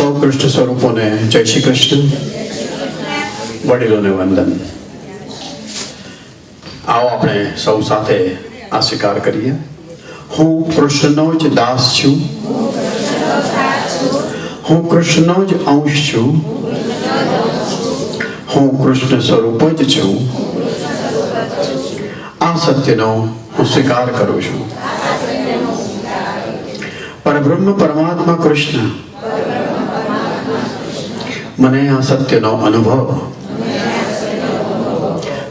સૌ કૃષ્ણ સ્વરૂપોને જય શ્રી કૃષ્ણ, વડીલોને વંદન. આવો આપણે સૌ સાથે આ સ્વીકાર કરીએ. હું કૃષ્ણનો જ દાસ છું, હું કૃષ્ણનો જ અંશ છું, હું કૃષ્ણ સ્વરૂપ જ છું. આ સત્યનો હું સ્વીકાર કરું છું. પરબ્રહ્મ પરમાત્મા કૃષ્ણ મને આ સત્યનો અનુભવ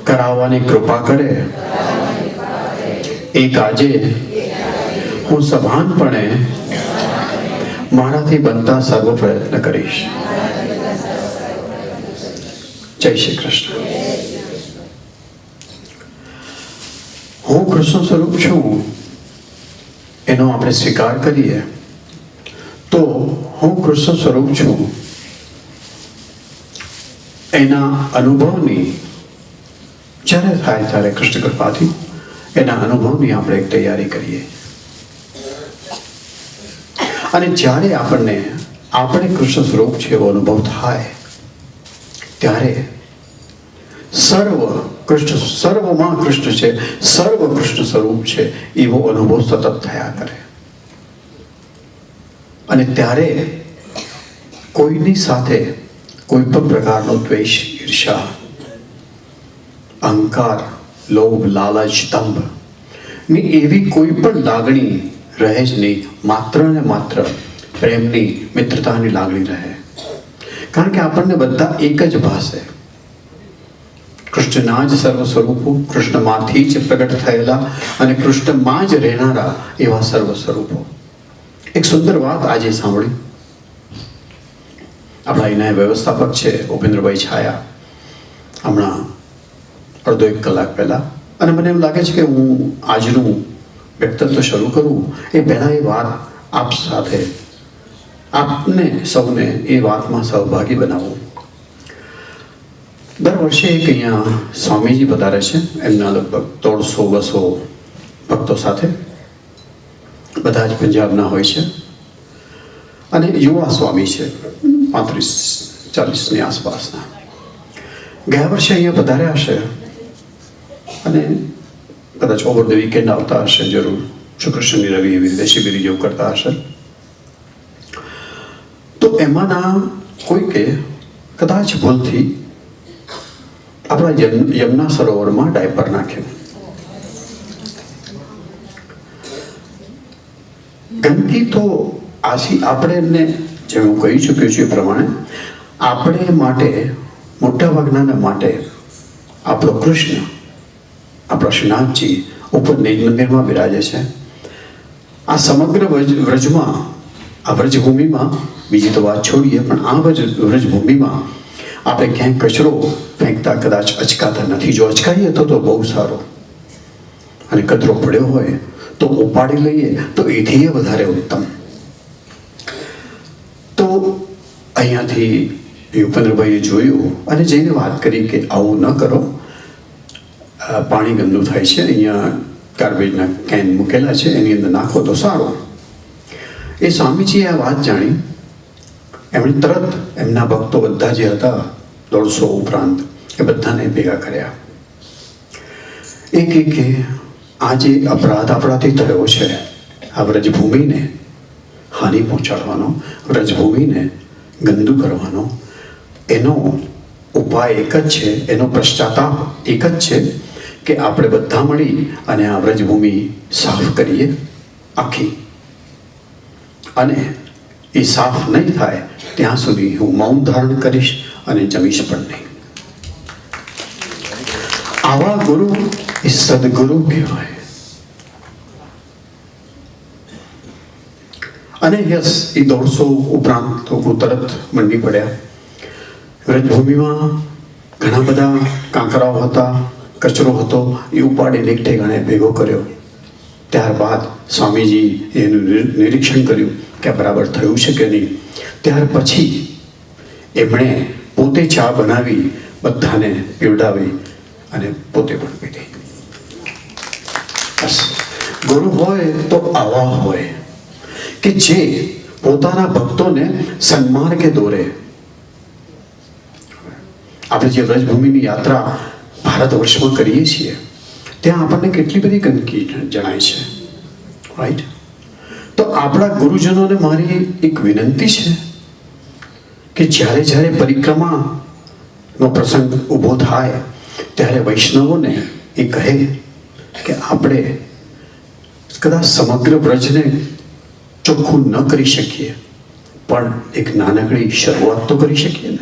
કરાવવાની કૃપા કરે. એક આજે હું સભાનપણે મારાથી બનતા સર્વ પ્રયત્ન કરીશ. જય શ્રી કૃષ્ણ. હું કૃષ્ણ સ્વરૂપ છું એનો આપણે સ્વીકાર કરીએ તો હું કૃષ્ણ સ્વરૂપ છું એના અનુભવની જ્યારે થાય ત્યારે કૃષ્ણ કૃપાથી એના અનુભવની આપણે એક તૈયારી કરીએ. અને જ્યારે આપણે કૃષ્ણ સ્વરૂપ છે એવો અનુભવ થાય ત્યારે સર્વમાં કૃષ્ણ છે, સર્વ કૃષ્ણ સ્વરૂપ છે એવો અનુભવ સતત થયા કરે. અને ત્યારે કોઈની સાથે કોઈ પણ પ્રકારનો દ્વેષ, ઈર્ષા, અહંકાર, લોભ, લાલચ, દંભ ની એવી કોઈ પણ લાગણી રહે જ નહીં. માત્ર ને માત્ર પ્રેમની, મિત્રતાની લાગણી રહે. કારણ કે આપણને બધા એક જ ભાષે કૃષ્ણના જ સર્વ સ્વરૂપો, કૃષ્ણમાંથી જ પ્રગટ થયેલા અને કૃષ્ણમાં જ રહેનારા એવા સર્વ સ્વરૂપો. એક સુંદર વાત આજે સાંભળી. આપણા એના વ્યવસ્થાપક છે ભૂપેન્દ્રભાઈ છાયા, હમણાં અડધો એક કલાક પહેલા. અને મને એમ લાગે છે કે હું આજનું વ્યક્તિત્વ શરૂ કરું એ પહેલાં એ વાત આપ સાથે, આપને સૌને એ વાતમાં સહભાગી બનાવું. દર વર્ષે એક અહીંયા સ્વામીજી પધારે છે, એમના લગભગ 150-200 ભક્તો સાથે. બધા જ પંજાબના હોય છે અને યુવા સ્વામી છે, 35-40ની આસપાસના. ગયા વર્ષે અહીંયા પધાર્યા હશે અને કદાચ ઓવર ધ વીકેન્ડ આવતા હશે, જરૂર શુક્ર શનિ રવિ એવી રીતે શિબિર જેવું કરતા હશે. તો એમાંના કોઈકે કદાચ ભૂલથી આપણા યમુના સરોવરમાં ડાયપર નાખ્યું. ગંદકી તો આથી આપણે, જેમ હું કહી ચૂક્યો છું એ પ્રમાણે, આપણે માટે, મોટાભાગના માટે આપણો કૃષ્ણ, આપણા શ્રીનાથજી ઉપર નિજ મંદિરમાં બિરાજે છે. આ સમગ્ર વ્રજમાં, આ વ્રજભૂમિમાં, બીજી તો વાત છોડીએ, પણ આ વ્રજભૂમિમાં આપણે ક્યાંય કચરો ફેંકતા કદાચ અચકાતા નથી. જો અચકાઈએ તો બહુ સારું, અને કચરો પડ્યો હોય તો ઉપાડી લઈએ તો એથી વધારે ઉત્તમ. તો અહીંયાથી ભૂપેન્દ્રભાઈએ જોયું અને જઈને વાત કરી કે આવું ન કરો, પાણી ગંદુ થાય છે, અહીંયા ગાર્બેજના કેન મૂકેલા છે, એની અંદર નાખો તો સારું. એ સ્વામીજીએ આ વાત જાણી. એમણે તરત એમના ભક્તો બધા જે હતા 150 ઉપરાંત એ બધાને ભેગા કર્યા. એક આ જે અપરાધ આપણાથી થયો છે, આ વ્રજભૂમિને હાનિ પહોંચાડવાનો, વ્રજભૂમિને ગંદુ કરવાનો, એનો ઉપાય એક જ છે, એનો પશ્ચાતાપ એક જ છે કે આપણે બધા મળી અને આ વ્રજભૂમિ સાફ કરીએ આખી. અને એ સાફ નહીં થાય ત્યાં સુધી હું મૌન ધારણ કરીશ અને જમીશ પણ નહીં. આવા ગુરુ એ સદગુરુ કહેવાય. અને યસ, એ 150 ઉપરાંત લોકો તરત મંડી પડ્યા. વ્રજભૂમિમાં ઘણા બધા કાંકરાઓ હતા, કચરો હતો, એ ઉપાડીને એક ઠેકાણે ભેગો કર્યો. ત્યારબાદ સ્વામીજી એનું નિરીક્ષણ કર્યું કે આ બરાબર થયું છે કે નહીં. ત્યાર પછી એમણે પોતે ચા બનાવી બધાને પીવડાવી અને પોતે પણ પીધી. બસ ગુરુ હોય તો આવા હોય કે જે પોતાના ભક્તોને સન્માર્ગે દોરે. આપણે જે વ્રજભૂમિની યાત્રા ભારત વર્ષમાં કરીએ છીએ ત્યાં આપણને કેટલી બધી ગંદકી જણાય છે, રાઈટ? તો આપણા ગુરુજનોને મારી એક વિનંતી છે કે જ્યારે જ્યારે પરિક્રમાનો પ્રસંગ ઊભો થાય ત્યારે વૈષ્ણવોને એ કહે કે આપણે કદાચ સમગ્ર વ્રજને ચોખ્ખું ન કરી શકીએ પણ એક નાનકડી શરૂઆત તો કરી શકીએ ને.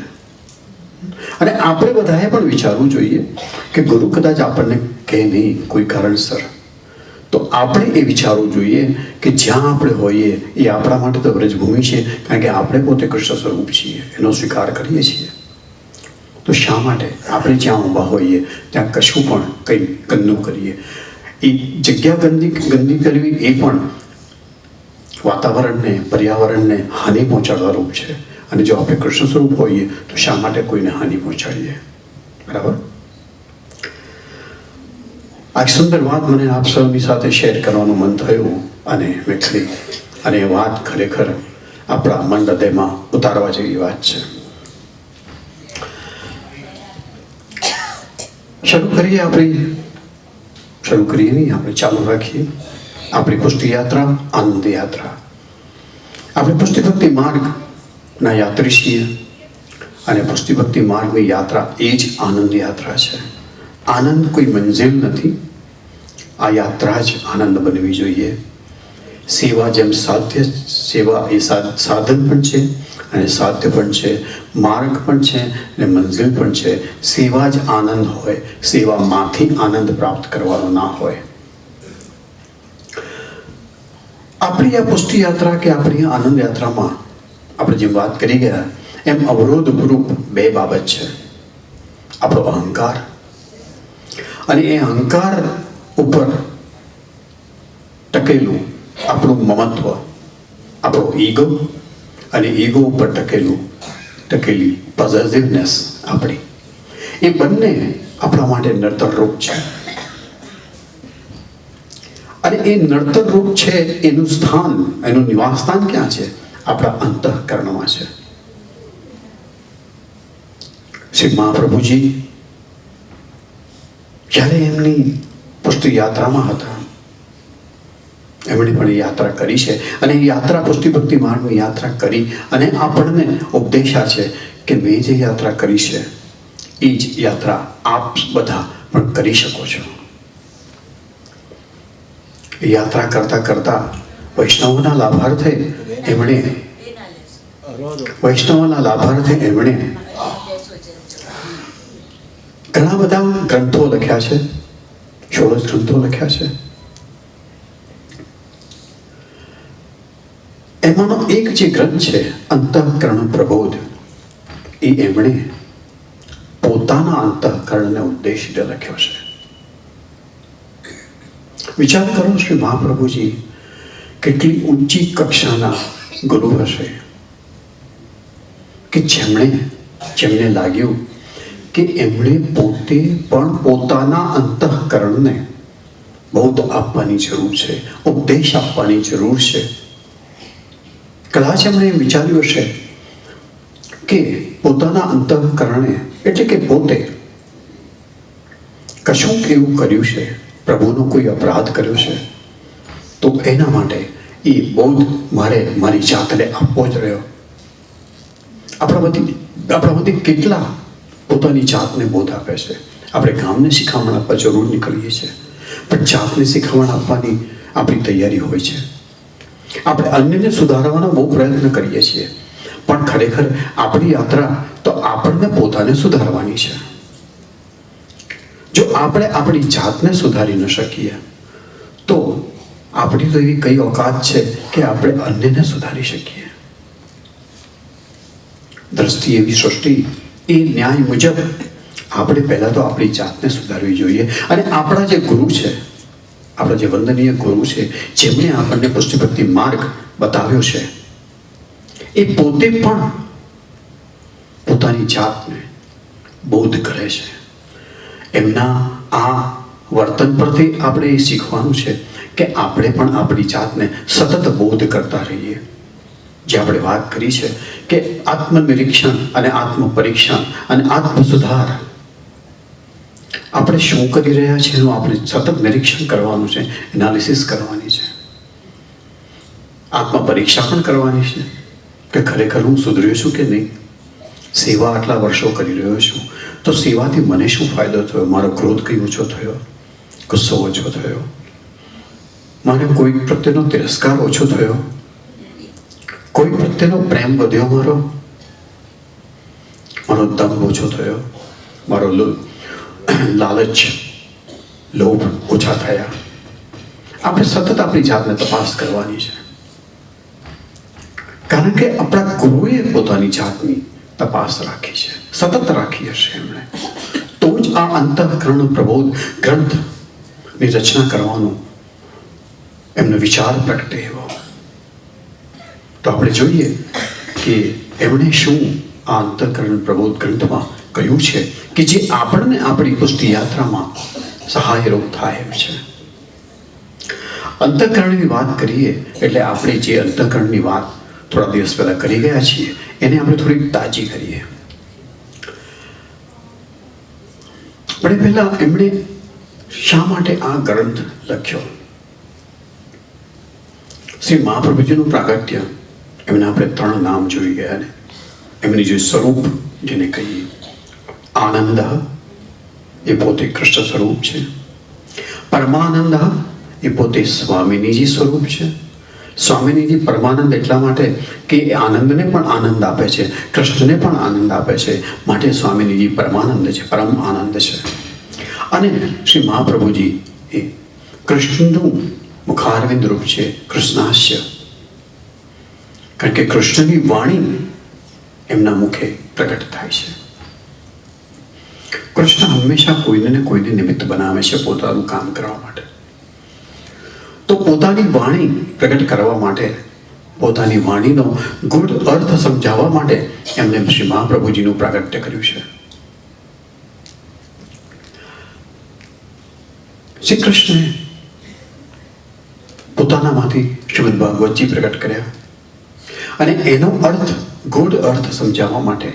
અને આપણે બધાએ પણ વિચારવું જોઈએ કે ગુરુ કદાચ આપણને કહે નહીં કોઈ કારણસર, તો આપણે એ વિચારવું જોઈએ કે જ્યાં આપણે હોઈએ એ આપણા માટે તો વ્રજભૂમિ છે, કારણ કે આપણે પોતે કૃષ્ણ સ્વરૂપ છીએ, એનો સ્વીકાર કરીએ છીએ. તો શા માટે આપણે જ્યાં ઊભા હોઈએ ત્યાં કશું પણ કંઈ ગંદુ કરીએ? એ જગ્યા ગંદી કરવી એ પણ વાતાવરણને, પર્યાવરણને હાનિ પહોંચાડવારૂપ છે. અને જો આપણે કૃષ્ણ સ્વરૂપ હોઈએ તો શા માટે કોઈને હાનિ પહોંચાડીએ? બરાબર. આ સુંદર વાત મને આપ સૌની સાથે શેર કરવાનું મન થયું અને મેં કરી, અને એ વાત ખરેખર આપણા મન હૃદયમાં ઉતારવા જેવી વાત છે. શરૂ કરીએ નહીં, આપણે ચાલુ રાખીએ આપણી પુષ્ટિ યાત્રા, આનંદ યાત્રા. આપણે પુષ્ટિ ભક્તિ માર્ગના યાત્રી છીએ અને પુષ્ટિ ભક્તિ માર્ગની યાત્રા એ જ આનંદ યાત્રા છે. આનંદ કોઈ મંજિલ નથી, આ યાત્રા જ આનંદ બનવી જોઈએ. સેવા જેમ સાધ્ય, સેવા એ સાધન પણ છે અને સાધ્ય પણ છે, માર્ગ પણ છે અને મંજિલ પણ છે. સેવા જ આનંદ હોય, સેવામાંથી આનંદ પ્રાપ્ત કરવાનો ના હોય. આપણી આ પુષ્ટિ યાત્રા કે આપણી આનંદ યાત્રામાં આપણે જેમ વાત કરી ગયા એમ અવરોધરૂપ બે બાબત છે. આપણો અહંકાર, અને એ અહંકાર ઉપર ટકેલું આપણું મમત્વ, આપણો ઈગો, અને ઈગો ઉપર ટકેલી પોઝેસિવનેસ આપણી. એ બંને આપણા માટે નડતર રૂપ છે. અને એ નડતર રૂપ છે એનું સ્થાન, એનું નિવાસ સ્થાન ક્યાં છે? આપણા અંતઃકરણમાં છે. શ્રી મહાપ્રભુજી જ્યારે એમની પુષ્ટિ યાત્રામાં હતા, એમણે પણ એ યાત્રા કરી છે, અને એ યાત્રા પુષ્ટિ ભક્તિ માર્ગની યાત્રા કરી અને આપણને ઉપદેશા છે કે મેં જે યાત્રા કરી છે એ જ યાત્રા આપ બધા પણ કરી શકો છો. એ યાત્રા કરતા કરતા વૈષ્ણવના લાભાર્થે એમણે ઘણા બધા ગ્રંથો લખ્યા છે, 16 ગ્રંથો લખ્યા છે. એમાંનો એક જે ગ્રંથ છે અંતઃકરણ પ્રબોધ, એ એમણે પોતાના અંતઃકરણને ઉદ્દેશીને લખ્યો છે. વિચાર કરો, શ્રી મહાપ્રભુજી કેટલી ઊંચી કક્ષાના ગુરુ હશે કે જેમને લાગ્યું કે એમણે પોતે પણ પોતાના અંતઃકરણને બોધ આપવાની જરૂર છે, ઉપદેશ આપવાની જરૂર છે. કદાચ એમણે વિચાર્યું હશે કે પોતાના અંતઃકરણે એટલે કે પોતે કશું એવું કર્યું છે, પ્રભુનો કોઈ અપરાધ કર્યો છે, તો એના માટે એ બોધ મારે મારી જાતને આપવો જ રહ્યો. આપણામાંથી કેટલા પોતાની જાતને બોધ આપે છે? આપણે ગામને શિખામણ આપવા જરૂર નીકળીએ છીએ, પણ જાતને શિખામણ આપવાની આપણી તૈયારી હોય છે. આપણે અન્યને સુધારવાનો બહુ પ્રયત્ન કરીએ છીએ, પણ ખરેખર આપણી યાત્રા તો આપણને પોતાને સુધારવાની છે. જો આપણે આપણી જાતને સુધારી ન શકીએ તો આપણી તો એવી કઈ ઓકાત છે કે આપણે અન્યને સુધારી શકીએ? દ્રષ્ટિ એવી સૃષ્ટિ, એ ન્યાય મુજબ આપણે પહેલા તો આપણી જાતને સુધારવી જોઈએ. અને આપણા જે ગુરુ છે, આપણા જે વંદનીય ગુરુ છે, જેમણે આપણને પુષ્ટિ ભક્તિ માર્ગ બતાવ્યો છે, એ પોતે પણ પોતાની જાતને બોધ કરે છે. એમના આ વર્તન પરથી આપણે એ શીખવાનું છે કે આપણે પણ આપણી જાતને સતત બોધ કરતા રહીએ. જે આપણે વાત કરી છે કે આત્મનિરીક્ષણ અને આત્મપરીક્ષણ અને આત્મસુધાર, આપણે શું કરી રહ્યા છીએ એનું આપણે સતત નિરીક્ષણ કરવાનું છે, એનાલિસિસ કરવાની છે, આત્મપરીક્ષા પણ કરવાની છે કે ખરેખર હું સુધર્યો છું કે નહીં. સેવા આટલા વર્ષો કરી રહ્યો છું તો સેવાથી મને શું ફાયદો થયો? મારો ક્રોધ કઈ ઓછો થયો? ગુસ્સો ઓછો થયો? મને કોઈ પ્રત્યેનો તિરસ્કાર ઓછો થયો? કોઈ પ્રત્યેનો પ્રેમ વધ્યો? મારો દંભ ઓછો થયો? મારો લાલચ, લોભ ઓછા થયા? આપણે સતત આપણી જાતને તપાસ કરવાની છે, કારણ કે આપણા ગુરુએ પોતાની જાતની તપાસ રાખી છે, સતત રાખી હશે એમણે. તો જ આ અંતઃકરણ પ્રબોધ ગ્રંથની રચના કરવાનું એમનો વિચાર પ્રગટે એવો. તો આપણે જોઈએ કે એમણે શું આ અંતઃકરણ પ્રબોધ ગ્રંથમાં કહ્યું છે કે જે આપણને આપણી પુષ્ટિ યાત્રામાં સહાયરૂપ થાય એમ છે. અંતઃકરણની વાત કરીએ એટલે આપણે જે અંતઃકરણની વાત થોડા દિવસ પહેલા કરી ગયા છીએ એને આપણે થોડી તાજી કરીએ. પણ પહેલા એમણે શા માટે આ ગ્રંથ લખ્યો? શ્રી મહાપ્રભુજીનું પ્રાગટ્ય, એમને આપણે 3 નામ જોઈ ગયા ને. એમની જે સ્વરૂપ જેને કહીએ, આનંદ એ પોતે કૃષ્ણ સ્વરૂપ છે, પરમાનંદ એ પોતે સ્વામિનીજી સ્વરૂપ છે. સ્વામિનીજી પરમાનંદ એટલા માટે કે એ આનંદને પણ આનંદ આપે છે, કૃષ્ણને પણ આનંદ આપે છે, માટે સ્વામિનીજી પરમાનંદ છે, પરમ આનંદ છે. અને શ્રી મહાપ્રભુજી એ કૃષ્ણનું મુખારવિંદ રૂપ છે, કૃષ્ણાસ્ય, કારણ કે કૃષ્ણની વાણી એમના મુખે પ્રગટ થાય છે. કૃષ્ણ હંમેશા કોઈને ને કોઈને નિમિત્ત બનાવે છે પોતાનું કામ કરવા માટે. તો પોતાની વાણી પ્રગટ કરવા માટે, પોતાની વાણીનો ગૂઢ અર્થ સમજાવવા માટે એમણે શ્રી મહાપ્રભુજીનું પ્રાગટ્ય કર્યું છે. શ્રી કૃષ્ણે પોતાનામાંથી શ્રીમદ ભાગવતજી પ્રગટ કર્યા અને એનો અર્થ, ગૂઢ અર્થ સમજાવવા માટે,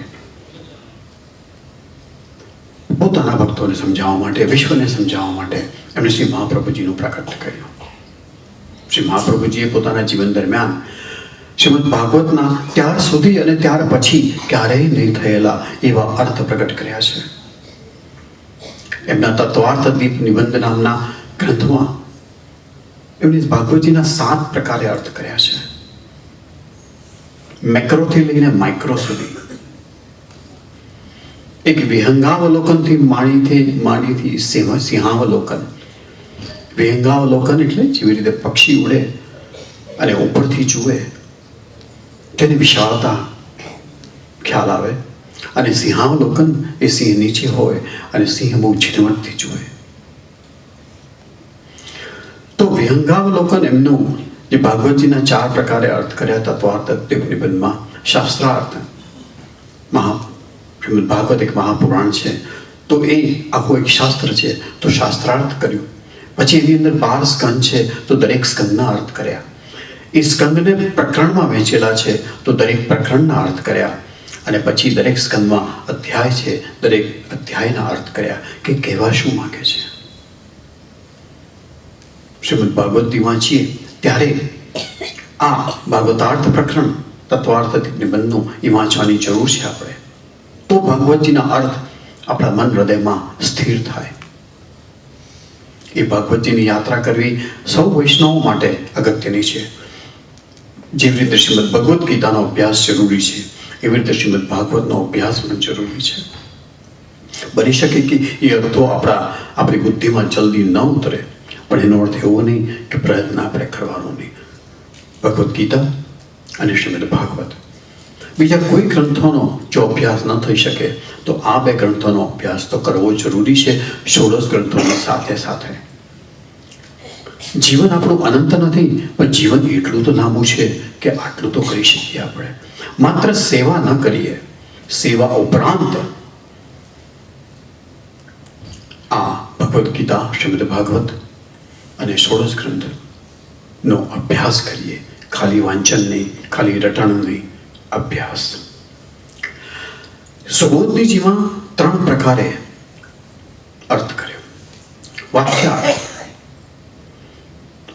પોતાના ભક્તોને સમજાવવા માટે, વિશ્વને સમજાવવા માટે એમણે શ્રી મહાપ્રભુજીનું પ્રાગટ્ય કર્યું. શ્રી મહાપ્રભુજીએ પોતાના જીવન દરમિયાન શ્રીમદ ભાગવતના ત્યાર સુધી અને ત્યાર પછી ક્યારેય નહીં થયેલા એવા અર્થ પ્રગટ કર્યા છે. એમના તત્વાર્થ નિબંધ નામના ગ્રંથમાં એમણે ભાગવતજીના 7 પ્રકારે અર્થ કર્યા છે, મેક્રોથી લઈને માઇક્રો સુધી. એક વિહંગાવલોકનથી માંડીથી સિંહાવલોકન. વિહંગાવલોકન એટલે જેવી રીતે પક્ષી ઉડે અને ઉપરથી જુએ તેની વિશાળતા ખ્યાલ આવે, અને સિંહાવલોકન એ સિંહ નીચે હોય અને સિંહ બહુ ઝીણવટથી જુએ. તો વિહંગાવલોકન એમનું જે ભાગવતજીના 4 પ્રકારે અર્થ કર્યા તત્વાર્થ નિબંધમાં, શાસ્ત્રાર્થ, શ્રીમદ ભાગવત એક મહાપુરાણ છે, તો એ આખું એક શાસ્ત્ર છે, તો શાસ્ત્રાર્થ કર્યું. પછી એની અંદર 12 સ્કંદ છે, તો દરેક સ્કંદના અર્થ કર્યા. એ સ્કંદને પ્રકરણમાં વહેંચેલા છે, તો દરેક પ્રકરણના અર્થ કર્યા. અને પછી દરેક સ્કંદમાં અધ્યાય છે, દરેક અધ્યાયના અર્થ કર્યા કે કહેવા શું માંગે છે. શ્રીમદ ભાગવતજી વાંચીએ ત્યારે આ ભાગવતાર્થ પ્રકરણ, તત્વાર્થ નિબંધનું એ વાંચવાની જરૂર છે આપણે. તો ભાગવતજીના અર્થ આપણા મન હૃદયમાં સ્થિર થાય. એ ભાગવતજીની યાત્રા કરવી સૌ વૈષ્ણવો માટે અગત્યની છે. જેવી રીતે શ્રીમદ ભગવદ્ ગીતાનો અભ્યાસ જરૂરી છે, એવી રીતે શ્રીમદ ભાગવતનો અભ્યાસ પણ જરૂરી છે. બની શકે કે એ અર્થો આપણી બુદ્ધિમાં જલ્દી ન ઉતરે, પણ એનો અર્થ એવો નહીં કે પ્રયત્ન આપણે કરવાનો નહીં. ભગવદ્ ગીતા અને શ્રીમદ ભાગવત, બીજા કોઈ ગ્રંથોનો જો અભ્યાસ ન થઈ શકે તો આ 2 ગ્રંથોનો અભ્યાસ તો કરવો જરૂરી છે, 16 ગ્રંથોની સાથે સાથે. જીવન આપણું અનંત નથી, પણ જીવન એટલું તો લાંબુ છે કે આટલું તો કરી શકીએ આપણે. માત્ર સેવા ન કરીએ, સેવા ઉપરાંત આ ભગવદ્ ગીતા, શ્રીમદ ભાગવત અને 16 ગ્રંથનો અભ્યાસ કરીએ, ખાલી વાંચન નહીં, ખાલી રટણ નહીં, અભ્યાસ. સુબોધનીજીમાં 3 પ્રકારે અર્થ કર્યો. વાક્યાર્થ,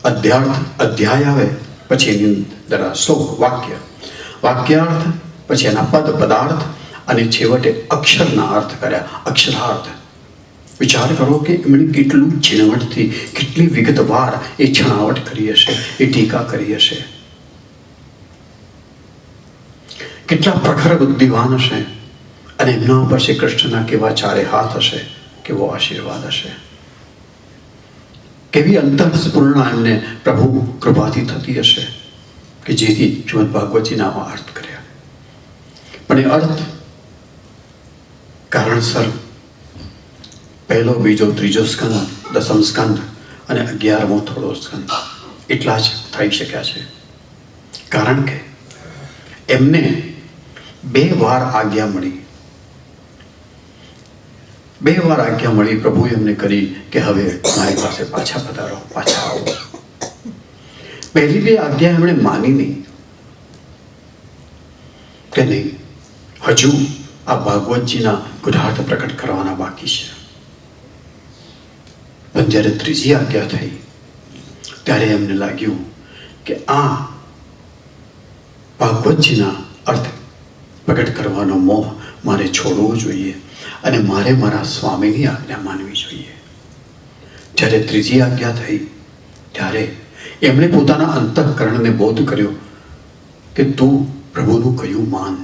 અધ્યાય આવે પછી એની અંદર શ્લોક, વાક્ય, વાક્યાર્થ, પછી એના પદાર્થ, અને છેવટે અક્ષરના અર્થ કર્યા, અક્ષરાર્થ. વિચાર કરો કે એમણે કેટલું ઝીણવટથી, કેટલી વિગતવાર એ છણાવટ કરી હશે, એ ટીકા કરી હશે. કેટલા પ્રખર બુદ્ધિવાન હશે, અને એમના ઉપર શ્રી કૃષ્ણના કેવા ચારે હાથ હશે, કેવો આશીર્વાદ હશે, કેવી અંતઃસ્ફુરણા એમને પ્રભુ કૃપાથી થતી હશે કે જેથી શ્રીમદ ભાગવતજીના આવા અર્થ કર્યા. પણ એ અર્થ કારણસર પહેલો, બીજો, ત્રીજો સ્કંદ, દસમ સ્કંદ અને 11મો થોડો સ્કંદ એટલા જ થઈ શક્યા છે. કારણ કે એમને 2 વાર આજ્ઞા મળી. 2 વાર આજ્ઞા મળી પ્રભુએ એમને કરી કે હવે મારી પાસે પાછા પધારો, પાછા આવો. પહેલી 2 આજ્ઞા એમણે માની નહીં કે નહીં, હજુ આ ભાગવતજીના ગુઢાર્થ પ્રકટ કરવાના બાકી છે. પણ જ્યારે ત્રીજી આજ્ઞા થઈ ત્યારે એમને લાગ્યું કે આ ભાગવતજીના અર્થ પ્રકટ કરવાનો મોહ મારે છોડવો જોઈએ અને મારે મારા સ્વામીની આજ્ઞા માનવી જોઈએ. જ્યારે ત્રીજી આજ્ઞા થઈ ત્યારે એમણે પોતાના અંતઃકરણને બોધ કર્યો કે તું પ્રભુનું કયું માન.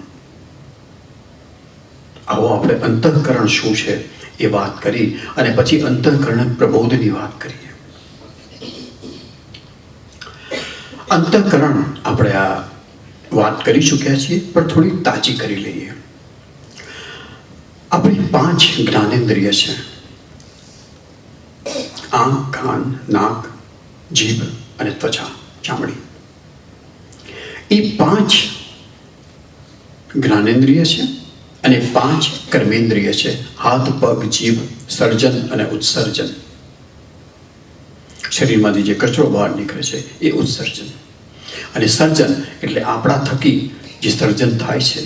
આવો આપણે અંતઃકરણ શું છે એ વાત કરી અને પછી અંતઃકરણ પ્રબોધની વાત કરીએ. અંતઃકરણ આપણે આ વાત કરી ચૂક્યા છીએ, પણ થોડી તાજી કરી લઈએ. આપણી 5 જ્ઞાનેન્દ્રિય છે: આંખ, કાન, નાક, જીભ અને ત્વચા, ચામડી. એ 5 જ્ઞાનેન્દ્રિય છે અને 5 કર્મેન્દ્રિય છે: હાથ, પગ, જીભ, સર્જન અને ઉત્સર્જન. શરીરમાંથી જે કચરો બહાર નીકળે છે એ ઉત્સર્જન. અને સર્જન એટલે આપણા થકી જે સર્જન થાય છે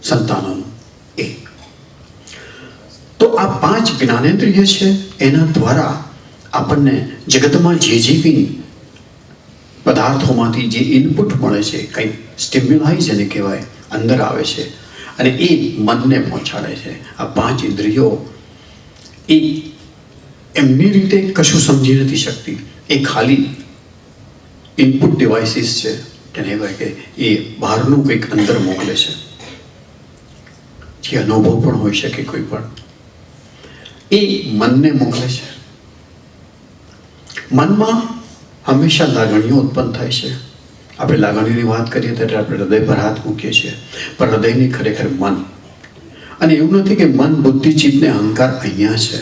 સંતાનોનું, એ. તો આ 5 જ્ઞાનેન્દ્રિય છે, એના દ્વારા આપણને જગતમાં જે કંઈ પદાર્થોમાંથી જે ઇનપુટ મળે છે, કંઈ સ્ટિમ્યુલાઈ જેને કહેવાય, અંદર આવે છે અને એ મનને પહોંચાડે છે. આ 5 ઇન્દ્રિયો એ એમની રીતે કશું સમજી નથી શકતી. એ ખાલી ઇનપુટ ડિવાઇસીસ છે, જેને કહેવાય કે એ બહારનું કંઈક અંદર મોકલે છે, જે અનુભવ પણ હોઈ શકે કોઈ પણ. એ મનને મોકલે છે. મનમાં હંમેશા લાગણીઓ ઉત્પન્ન થાય છે. આપણે લાગણીની વાત કરીએ ત્યારે આપણે હૃદય પર હાથ મૂકીએ છીએ, પણ હૃદયની ખરેખર મન. અને એવું નથી કે મન, બુદ્ધિ, ચિત્ત ને અહંકાર અહીંયા છે.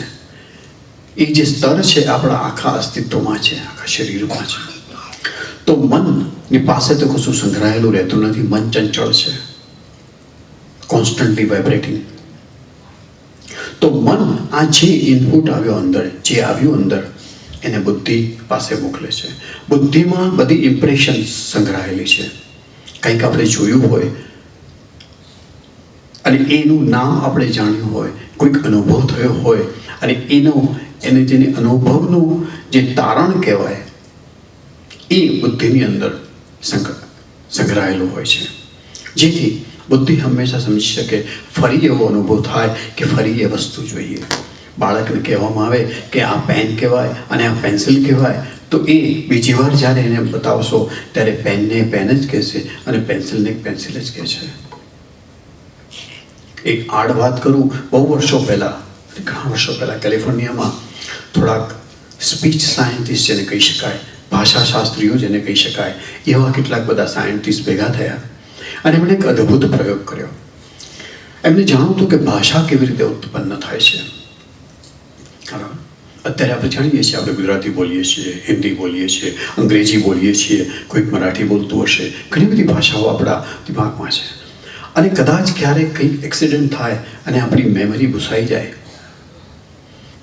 એ જે સ્તર છે આપણા આખા અસ્તિત્વમાં છે, આખા શરીરમાં છે. તો મનની પાસે તો કશું સંગ્રહાયેલું રહેતું નથી. મન ચંચળ છે, કોન્સ્ટન્ટલી વાઇબ્રેટિંગ. તો મન આ જે ઇનપુટ આવ્યો અંદર, જે આવ્યું અંદર, એને બુદ્ધિ પાસે મોકલે છે. બુદ્ધિમાં બધી ઇમ્પ્રેશન્સ સંગ્રહાયેલી છે. કંઈક આપણે જોયું હોય અને એનું નામ આપણે જાણ્યું હોય, કોઈક અનુભવ થયો હોય અને એને જેને અનુભવનું જે તારણ કહેવાય એ બુદ્ધિની અંદર સંગ્રહાયેલું હોય છે. જેથી બુદ્ધિ હંમેશા સમજી શકે, ફરી એવો અનુભવ થાય કે ફરી એ વસ્તુ જોઈએ. બાળકને કહેવામાં આવે કે આ પેન કહેવાય અને આ પેન્સિલ કહેવાય, તો એ બીજી વાર જ્યારે એને બતાવશો ત્યારે પેનને પેન જ કહેશે અને પેન્સિલને પેન્સિલ જ કહેશે. એક આડ વાત કરું, બહુ વર્ષો પહેલાં, ઘણા વર્ષો પહેલાં કેલિફોર્નિયામાં થોડાક સ્પીચ સાયન્ટિસ્ટ જેને કહી શકાય, ભાષાશાસ્ત્રીઓ જેને કહી શકાય, એવા કેટલાક બધા સાયન્ટિસ્ટ ભેગા થયા અને એમણે એક અદ્ભુત પ્રયોગ કર્યો. એમને જાણવું હતું કે ભાષા કેવી રીતે ઉત્પન્ન થાય છે. અત્યારે આપણે જાણીએ છીએ, આપણે ગુજરાતી બોલીએ છીએ, હિન્દી બોલીએ છીએ, અંગ્રેજી બોલીએ છીએ, કોઈક મરાઠી બોલતું હશે, ઘણી બધી ભાષાઓ આપણા દિમાગમાં છે. અને કદાચ ક્યારેક કંઈક એક્સિડન્ટ થાય અને આપણી મેમરી ભૂસાઈ જાય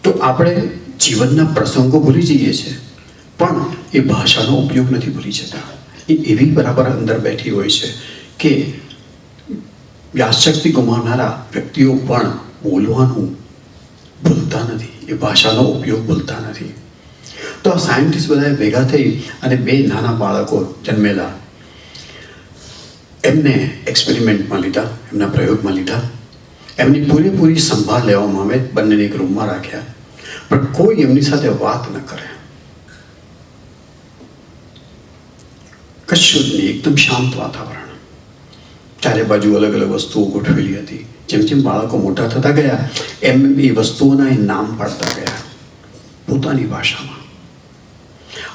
તો આપણે જીવનના પ્રસંગો ભૂલી જઈએ છીએ, પણ એ ભાષાનો ઉપયોગ નથી ભૂલી જતા. એ એવી બરાબર અંદર બેઠી હોય છે કે યાદશક્તિ ગુમાવનારા વ્યક્તિઓ પણ બોલવાનું ભૂલતા નથી, એ ભાષાનો ઉપયોગ ભૂલતા નથી. તો આ સાયન્ટિસ્ટ બધાએ ભેગા થઈ અને 2 નાના બાળકો જન્મેલા એમને એક્સપેરિમેન્ટમાં લીધા, એમના પ્રયોગમાં લીધા. એમની પૂરેપૂરી સંભાળ લેવામાં આવે, બંનેને એક રૂમમાં રાખ્યા, પણ કોઈ એમની સાથે વાત ન કરે, કશું જ નહીં, એકદમ શાંત વાતાવરણ. ચારે બાજુ અલગ અલગ વસ્તુઓ ગોઠવેલી હતી. જેમ જેમ બાળકો મોટા થતા ગયા એમ એ વસ્તુઓના એ નામ પાડતા ગયા પોતાની ભાષામાં.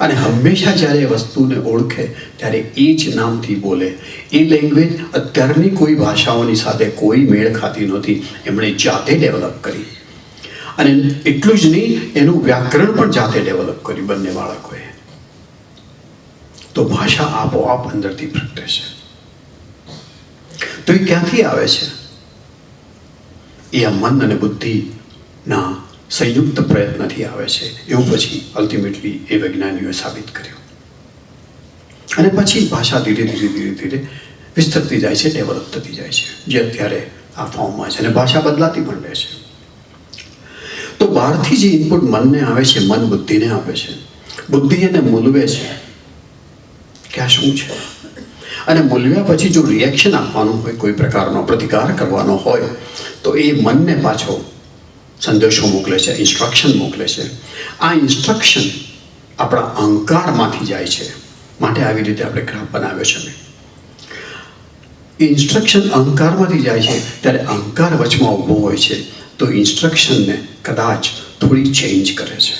અને હંમેશા જ્યારે એ વસ્તુને ઓળખે ત્યારે એ જ નામથી બોલે. એ લેંગ્વેજ અત્યારની કોઈ ભાષાઓની સાથે કોઈ મેળ ખાતી નહોતી, એમણે જાતે ડેવલપ કરી. અને એટલું જ નહીં, એનું વ્યાકરણ પણ જાતે ડેવલપ કર્યું બંને બાળકોએ. તો ભાષા આપોઆપ અંદરથી પ્રગટે છે. તો એ ક્યાંથી આવે છે? એ આ મન અને બુદ્ધિના સંયુક્ત પ્રયત્નથી આવે છે, એવું પછી અલ્ટિમેટલી એ વૈજ્ઞાનિકોએ સાબિત કર્યું. અને પછી ભાષા ધીરે ધીરે વિસ્તરતી જાય છે, ડેવલપ થતી જાય છે, જે અત્યારે આ ફોર્મમાં છે. અને ભાષા બદલાતી પણ રહે છે. તો બહારથી જે ઇનપુટ મનને આવે છે, મન બુદ્ધિને આપે છે, બુદ્ધિ એને મૂલવે છે કે આ શું છે. અને મૂલ્યા પછી જો રિએક્શન આપવાનું હોય, કોઈ પ્રકારનો પ્રતિકાર કરવાનો હોય, તો એ મનને પાછો સંદેશો મોકલે છે, ઇન્સ્ટ્રક્શન મોકલે છે. આ ઇન્સ્ટ્રક્શન આપણા અહંકારમાંથી જાય છે, માટે આવી રીતે આપણે ગ્રાફ બનાવ્યો છે. એ ઇન્સ્ટ્રક્શન અહંકારમાંથી જાય છે, ત્યારે અહંકાર વચમાં ઊભો હોય છે, તો ઇન્સ્ટ્રક્શનને કદાચ થોડી ચેન્જ કરે છે,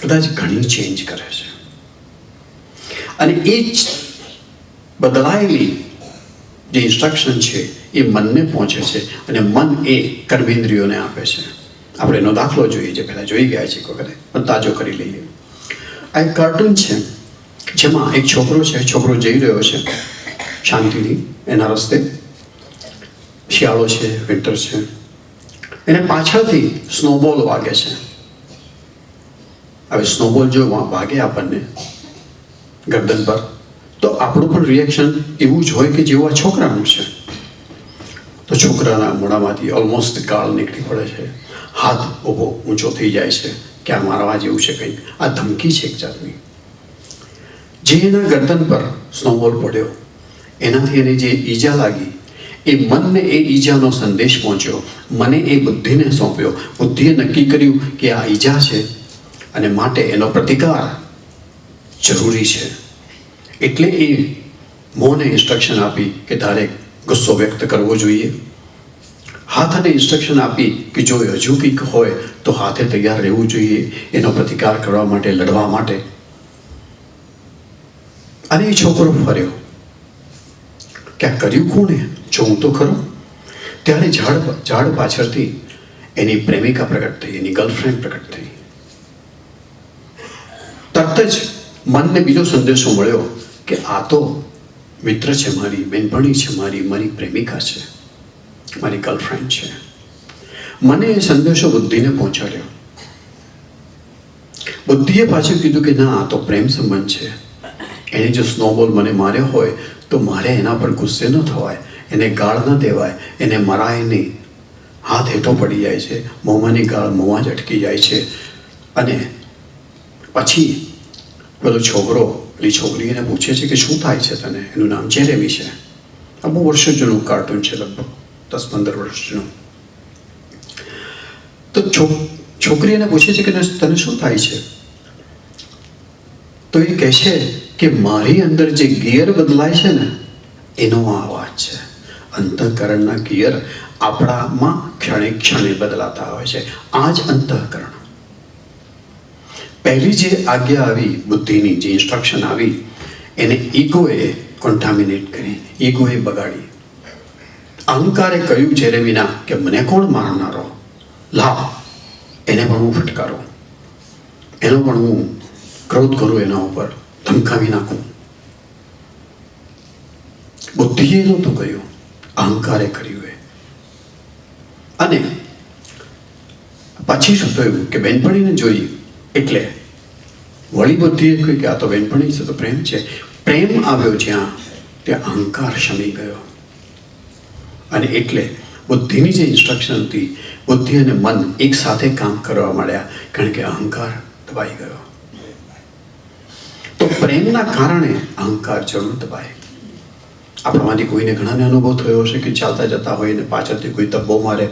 કદાચ ઘણી ચેન્જ કરે છે. અને એ જ બદલાયેલી જે ઇન્સ્ટ્રક્શન છે એ મનને પહોંચે છે, અને મન એ કર્મેન્દ્રિયોને આપે છે. આપણે એનો દાખલો જોઈએ, જે પહેલાં જોઈ ગયા છે, એક વખતે પણ તાજો કરી લઈએ. આ એક કાર્ટૂન છે જેમાં એક છોકરો છે, છોકરો જઈ રહ્યો છે શાંતિથી એના રસ્તે. શિયાળો છે, વિન્ટર છે. એને પાછળથી સ્નોબોલ વાગે છે. હવે સ્નોબોલ જો વાગે આપણને ગરદન પર, તો આપણું પણ રિએક્શન એવું જ હોય કે જેવું આ છોકરાનું છે. તો છોકરાના મોઢામાંથી ઓલમોસ્ટ ગાળ નીકળી પડે છે, હાથ ઊભો ઊંચો થઈ જાય છે કે આ મારવા જેવું છે કંઈક. આ ધમકી છે એક જાતની. જે એના ગરદન પર સ્નોબોલ પડ્યો, એનાથી એને જે ઈજા લાગી, એ મનને એ ઈજાનો સંદેશ પહોંચ્યો, મને એ બુદ્ધિને સોંપ્યો. બુદ્ધિએ નક્કી કર્યું કે આ ઈજા છે અને માટે એનો પ્રતિકાર જરૂરી છે. એટલે એ મોંને ઇન્સ્ટ્રક્શન આપી કે તારે ગુસ્સો વ્યક્ત કરવો જોઈએ. હાથને ઇન્સ્ટ્રક્શન આપી કે જો હજુ કંઈક હોય તો હાથે તૈયાર રહેવું જોઈએ એનો પ્રતિકાર કરવા માટે, લડવા માટે. અને એ છોકરો ફર્યો કે આ કર્યું કોણે, જોઉં તો ખરું. ત્યારે ઝાડ પાછળથી એની પ્રેમિકા પ્રગટ થઈ, એની ગર્લફ્રેન્ડ પ્રગટ થઈ. તરત જ મનને બીજો સંદેશો મળ્યો કે આ તો મિત્ર છે, મારી બેનપણી છે, મારી પ્રેમિકા છે, મારી ગર્લફ્રેન્ડ છે. મને એ સંદેશો બુદ્ધિને પહોંચાડ્યો. બુદ્ધિએ પાછું કીધું કે ના, આ તો પ્રેમ સંબંધ છે. એને જો સ્નોબોલ મને માર્યો હોય તો મારે એના પર ગુસ્સે ન થવાય, એને ગાળ ન દેવાય, એને મરાય નહીં. હાથ હેઠો પડી જાય છે, મોંમાંની ગાળ મોંમાં જ અટકી જાય છે. અને પછી પેલો છોકરો પેલી છોકરી એને પૂછે છે કે શું થાય છે તને. એનું નામ જેરેમી છે. આ બહુ વર્ષો જૂનું કાર્ટૂન છે, લગભગ 10-15 વર્ષ જૂનું. તો છોકરી એને પૂછે છે કે તને શું થાય છે. તો એ કહે છે કે મારી અંદર જે ગિયર બદલાય છે ને એનો આ અવાજ છે. અંતઃકરણના ગિયર આપણામાં ક્ષણે ક્ષણે બદલાતા હોય છે. આ જ અંતઃકરણ. પહેલી જે આજ્ઞા આવી બુદ્ધિની, જે ઇન્સ્ટ્રક્શન આવી, એને ઈગોએ કોન્ટામિનેટ કરી, ઈગોએ બગાડી. અહંકારે કહ્યું જેરેમીના કે મને કોણ મારનારો, લાવ એને પણ હું ફટકારું, એનો પણ હું ક્રોધ કરું, એના ઉપર ધમકાવી નાખું. બુદ્ધિએ નહોતું કહ્યું, અહંકારે કર્યું. અને પછી શું થયું કે બેનપણીને જોઈ એટલે વળી બુદ્ધિએ કહ્યું કે આ તો બેનપણી છે, તો પ્રેમ છે. પ્રેમ આવ્યો જ્યાં, ત્યાં અહંકાર શમી ગયો. અને એટલે બુદ્ધિની જે ઇન્સ્ટ્રક્શન હતી, બુદ્ધિ અને મન એક સાથે કામ કરવા માંડ્યા, કારણ કે અહંકાર દબાઈ ગયો. તો પ્રેમના કારણે અહંકાર જરૂર દબાય. આપણામાંથી કોઈને ઘણાને અનુભવ થયો હશે કે ચાલતા જતા હોય ને પાછળથી કોઈ ધબ્બો મારે,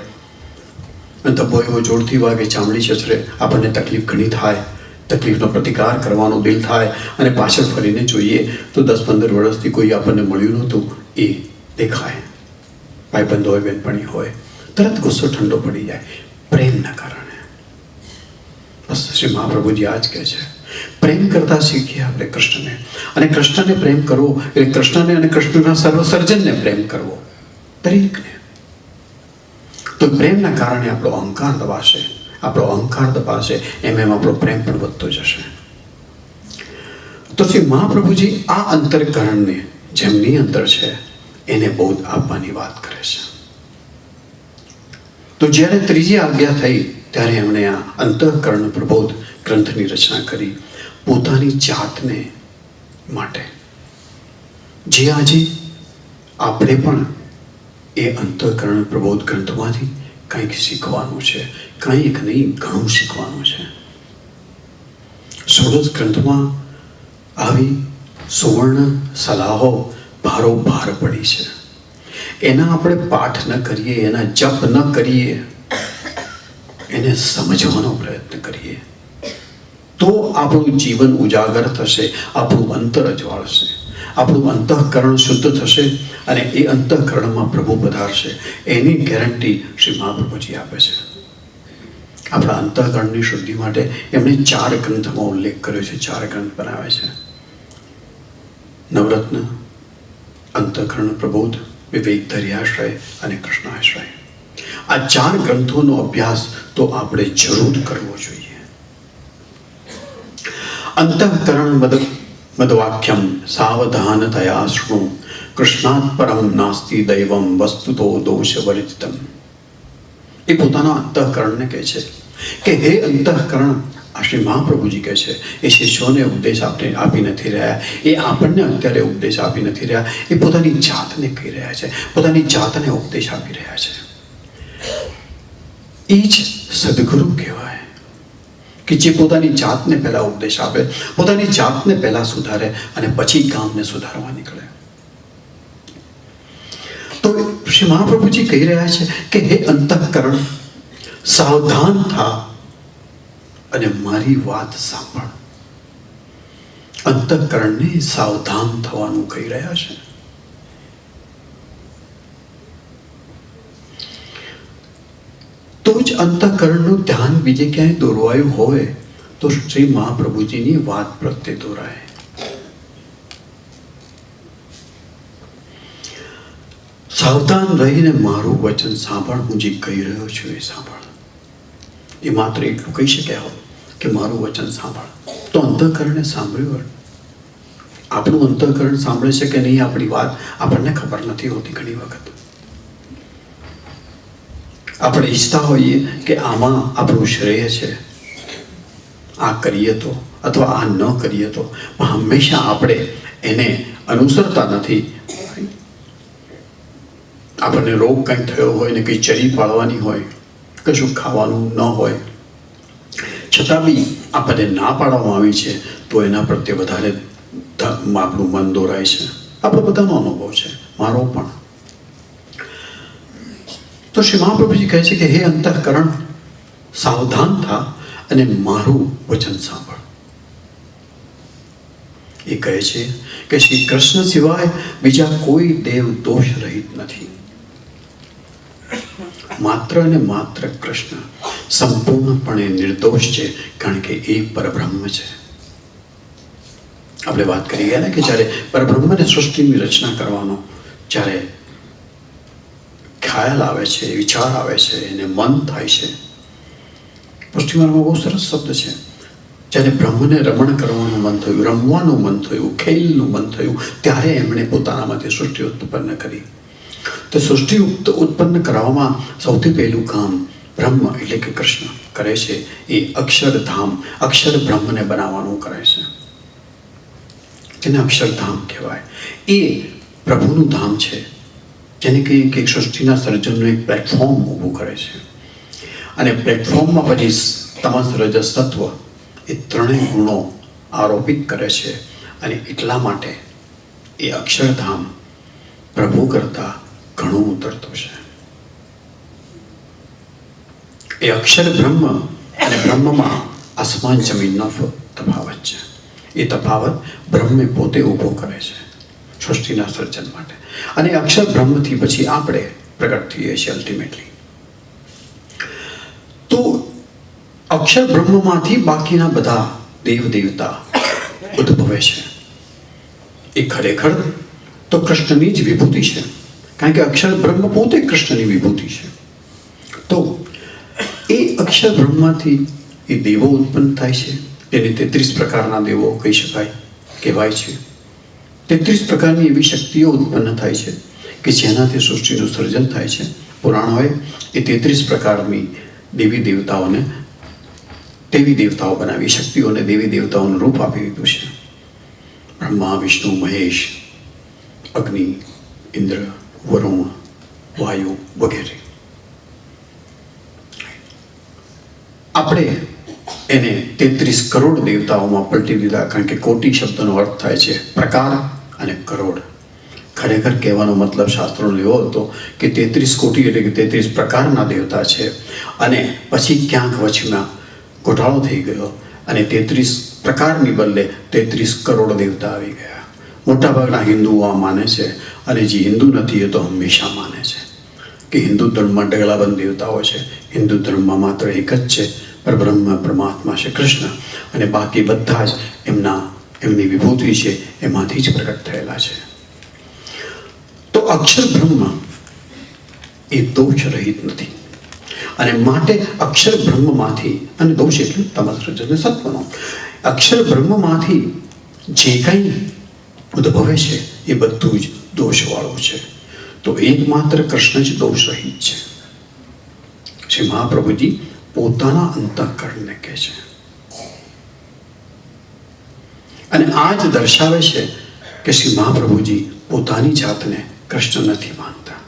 અને ધબ્બો એવો જોરથી વાગે, ચામડી છછરે, આપણને તકલીફ ઘણી થાય, તકલીફનો પ્રતિકાર કરવાનો દિલ થાય, અને પાછળ ફરીને જોઈએ તો 10-15 વર્ષથી કોઈ આપણને મળ્યું નહોતું એ દેખાય. ભાઈબંધ હોય, બેનપણી હોય, તરત ગુસ્સો ઠંડો પડી જાય પ્રેમના કારણે. બસ શ્રી મહાપ્રભુજી આ જ કહે છે, પ્રેમ કરતા શીખીએ આપણે કૃષ્ણને. અને કૃષ્ણને પ્રેમ કરવો એટલે કૃષ્ણને અને કૃષ્ણના સર્વસર્જનને પ્રેમ કરવો, દરેકને. તો પ્રેમના કારણે આપણો અહંકાર દબાશે, આપણો અહંકાર દબાશે, એમ આપણો પ્રેમ પણ વધતો જશે. તો શ્રી મહાપ્રભુજી આ અંતરકરણને જેમની અંદર છે એને બોધ આપવાની વાત કરે છે. તો જ્યારે ત્રીજી આજ્ઞા થઈ ત્યારે એમણે આ અંતઃકરણ પ્રબોધ ગ્રંથની રચના કરી પોતાની જાતને માટે. જે આજે આપણે પણ એ અંતઃકરણ પ્રબોધ ગ્રંથમાંથી કંઈક શીખવાનું છે, કંઈક નહીં ઘણું શીખવાનું છે. ષોડશ ગ્રંથમાં આવી સુવર્ણ સલાહો ભારોભાર પડી છે. એના આપણે પાઠ ન કરીએ, એના જપ ન કરીએ, એને સમજવાનો પ્રયત્ન કરીએ તો આપણું જીવન ઉજાગર થશે, આપણું અંતર અજવાળશે, આપણું અંતઃકરણ શુદ્ધ થશે, અને એ અંતઃકરણમાં પ્રભુ પધારશે. એની ગેરંટી શ્રી મહાપ્રભુજી આપે છે. આપણા અંતઃકરણની શુદ્ધિ માટે એમણે 4 ગ્રંથમાં ઉલ્લેખ કર્યો છે, 4 ગ્રંથ બનાવે છે: નવરત્ન, અંતઃકરણ પ્રબોધ, વિવેક ધૈર્યાશ્રય અને કૃષ્ણાશ્રય. આ 4 ગ્રંથોનો અભ્યાસ તો આપણે જરૂર કરવો જોઈએ. અંતઃકરણ મદવાક્યમ સાવધાનતયા શૃણુ, કૃષ્ણાત પરમ નાસ્તિ દૈવમ વસ્તુતો દોષ વર્જિતમ. એ પોતાના અંતઃકરણને કહે છે કે હે અંતઃકરણ, આ શ્રી મહાપ્રભુજી કહે છે, એ શિષ્યોને ઉપદેશ આપી નથી રહ્યા, એ આપણને અત્યારે ઉપદેશ આપી નથી રહ્યા, એ પોતાની જાતને કહી રહ્યા છે, પોતાની જાતને ઉપદેશ આપી રહ્યા છે. એ જ સદગુરુ કહેવાય કે જે પોતાની જાતને પહેલા ઉપદેશ આપે, પોતાની જાતને પહેલા સુધારે અને પછી કામને સુધારવા નીકળે. તો શ્રી મહાપ્રભુજી કહી રહ્યા છે કે હે અંતઃકરણ, સાવધાન થા અને મારી વાત સાંભળ. અંતઃકરણને સાવધાન થવાનું કહી રહ્યા છે. તો જ અંતઃકરણનું ધ્યાન બીજે ક્યાંય દોરવાયું હોય તો શ્રી મહાપ્રભુજીની વાત પ્રત્યે દોરાય. સાવધાન રહીને મારું વચન સાંભળ, હું જે કહી રહ્યો છું એ સાંભળ. એ માત્ર એટલું કહી શક્યા હોય કે મારું વચન સાંભળ, તો અંતઃકરણે સાંભળ્યું. આપણું અંતઃકરણ સાંભળે છે કે નહીં આપણી વાત આપણને ખબર નથી હોતી. ઘણી વખત આપણે ઈચ્છતા હોઈએ કે આમાં આપણું શ્રેય છે, આ કરીએ તો, અથવા આ ન કરીએ તો, પણ હંમેશા આપણે એને અનુસરતા નથી. આપણને રોગ કંઈક થયો હોય ને કંઈ ચરી પાડવાની હોય, કશું ખાવાનું ન હોય, છતાં બી આપણને ના પાડવામાં આવી છે, તો એના પ્રત્યે વધારે આપણું મન દોરાય છે. આપણો બધાનો અનુભવ છે, મારો પણ. તો શ્રી મહાપ્રભુજી કહે છે કે હે અંતઃકરણ, સાવધાન થા અને મારું વચન સાંભળ. એ કહે છે કે શ્રી કૃષ્ણ સિવાય બીજા કોઈ દેવ દોષ રહિત નથી. માત્ર અને માત્ર કૃષ્ણ સંપૂર્ણપણે નિર્દોષ છે, કારણ કે એ પરબ્રહ્મ છે. આપણે વાત કરી ગયા ને કે જ્યારે પરબ્રહ્મને સૃષ્ટિની રચના કરવાનો જ્યારે ખ્યાલ આવે છે, વિચાર આવે છે, એને મન થાય છે. પુષ્ટિમાર્ગમાં બહુ સરસ શબ્દ છે, જ્યારે બ્રહ્મને રમણ કરવાનું મન થયું, રમવાનું મન થયું, ખેલનું મન થયું, ત્યારે એમણે પોતાનામાંથી સૃષ્ટિ ઉત્પન્ન કરી. તો સૃષ્ટિ ઉત્પન્ન કરવામાં સૌથી પહેલું કામ બ્રહ્મ એટલે કે કૃષ્ણ કરે છે એ અક્ષરધામ, અક્ષર બ્રહ્મને બનાવવાનું કરે છે, જેને અક્ષરધામ કહેવાય. એ પ્રભુનું ધામ છે, જેને કહીએ કે સૃષ્ટિના સર્જનનું એક પ્લેટફોર્મ ઊભું કરે છે. અને પ્લેટફોર્મમાં પછી તમસ રજસ તત્વ એ ત્રણેય ગુણો આરોપિત કરે છે. અને એટલા માટે એ અક્ષરધામ પ્રભુ કરતાં ઘણું ઉતરતું છે. એ અક્ષર બ્રહ્મ અને બ્રહ્મમાં આસમાન જમીનનો તફાવત છે. એ તફાવત બ્રહ્મે પોતે ઊભો કરે છે સૃષ્ટિના સર્જન માટે. અને અક્ષર બ્રહ્મથી પછી આપણે પ્રગટ થઈએ છીએ અલ્ટિમેટલી. તો અક્ષર બ્રહ્મમાંથી બાકીના બધા દેવ દેવતા ઉદ્ભવે છે. એ ખરેખર તો કૃષ્ણની જ વિભૂતિ છે, કારણ કે અક્ષર બ્રહ્મ પોતે કૃષ્ણની વિભૂતિ છે. તો એ અક્ષર બ્રહ્મમાંથી એ દેવો ઉત્પન્ન થાય છે. એને 33 પ્રકારના દેવો કહી શકાય, કહેવાય છે. 33 પ્રકારની એવી શક્તિઓ ઉત્પન્ન થાય છે કે જેનાથી સૃષ્ટિનું સર્જન થાય છે. પુરાણોએ એ 33 પ્રકારની દેવી દેવતાઓને દેવી દેવતાઓ બનાવી, શક્તિઓને દેવી દેવતાઓનું રૂપ આપી દીધું છે. બ્રહ્મા, વિષ્ણુ, મહેશ, અગ્નિ, ઇન્દ્ર, વરુણ, વાયુ વગેરે. આપણે એને 33 કરોડ દેવતાઓમાં પલટી દીધા, કારણ કે કોટી શબ્દનો અર્થ થાય છે પ્રકાર અને કરોડ. ખરેખર કહેવાનો મતલબ શાસ્ત્રોનો એવો હતો કે 33 કોટી એટલે કે 33 પ્રકારના દેવતા છે. અને પછી ક્યાંક વચમાં ઘોટાળો થઈ ગયો અને 33 પ્રકારની બદલે 33 કરોડ દેવતા આવી ગયા. મોટાભાગના હિન્દુઓ આ માને છે, અને જે હિન્દુ નથી એ તો હંમેશા માને છે કે હિન્દુ ધર્મમાં ઢગલાબંધ દેવતાઓ છે. હિન્દુ ધર્મમાં માત્ર એક જ છે, પરબ્રહ્મ પરમાત્મા શ્રી કૃષ્ણ, અને બાકી બધા જ એમની વિભૂતિ છે એમાંથી જ પ્રગટ થયેલા છે. તો અક્ષર બ્રહ્મ એ દોષ રહિત નથી, અને માટે અક્ષર બ્રહ્મમાંથી, અને દોષ એટલે તમસ રજસ સત્વનો, અક્ષર બ્રહ્મમાંથી જે કંઈ ઉદ્ભવે છે એ બધું જ દોષવાળું છે. તો એકમાત્ર કૃષ્ણ જ દોષ રહિત છે. શ્રી મહાપ્રભુજી પોતાના અંતઃકરણને કહે છે, અને આ જ દર્શાવે છે કે શ્રી મહાપ્રભુજી પોતાની જાતને કૃષ્ણ નથી માનતા.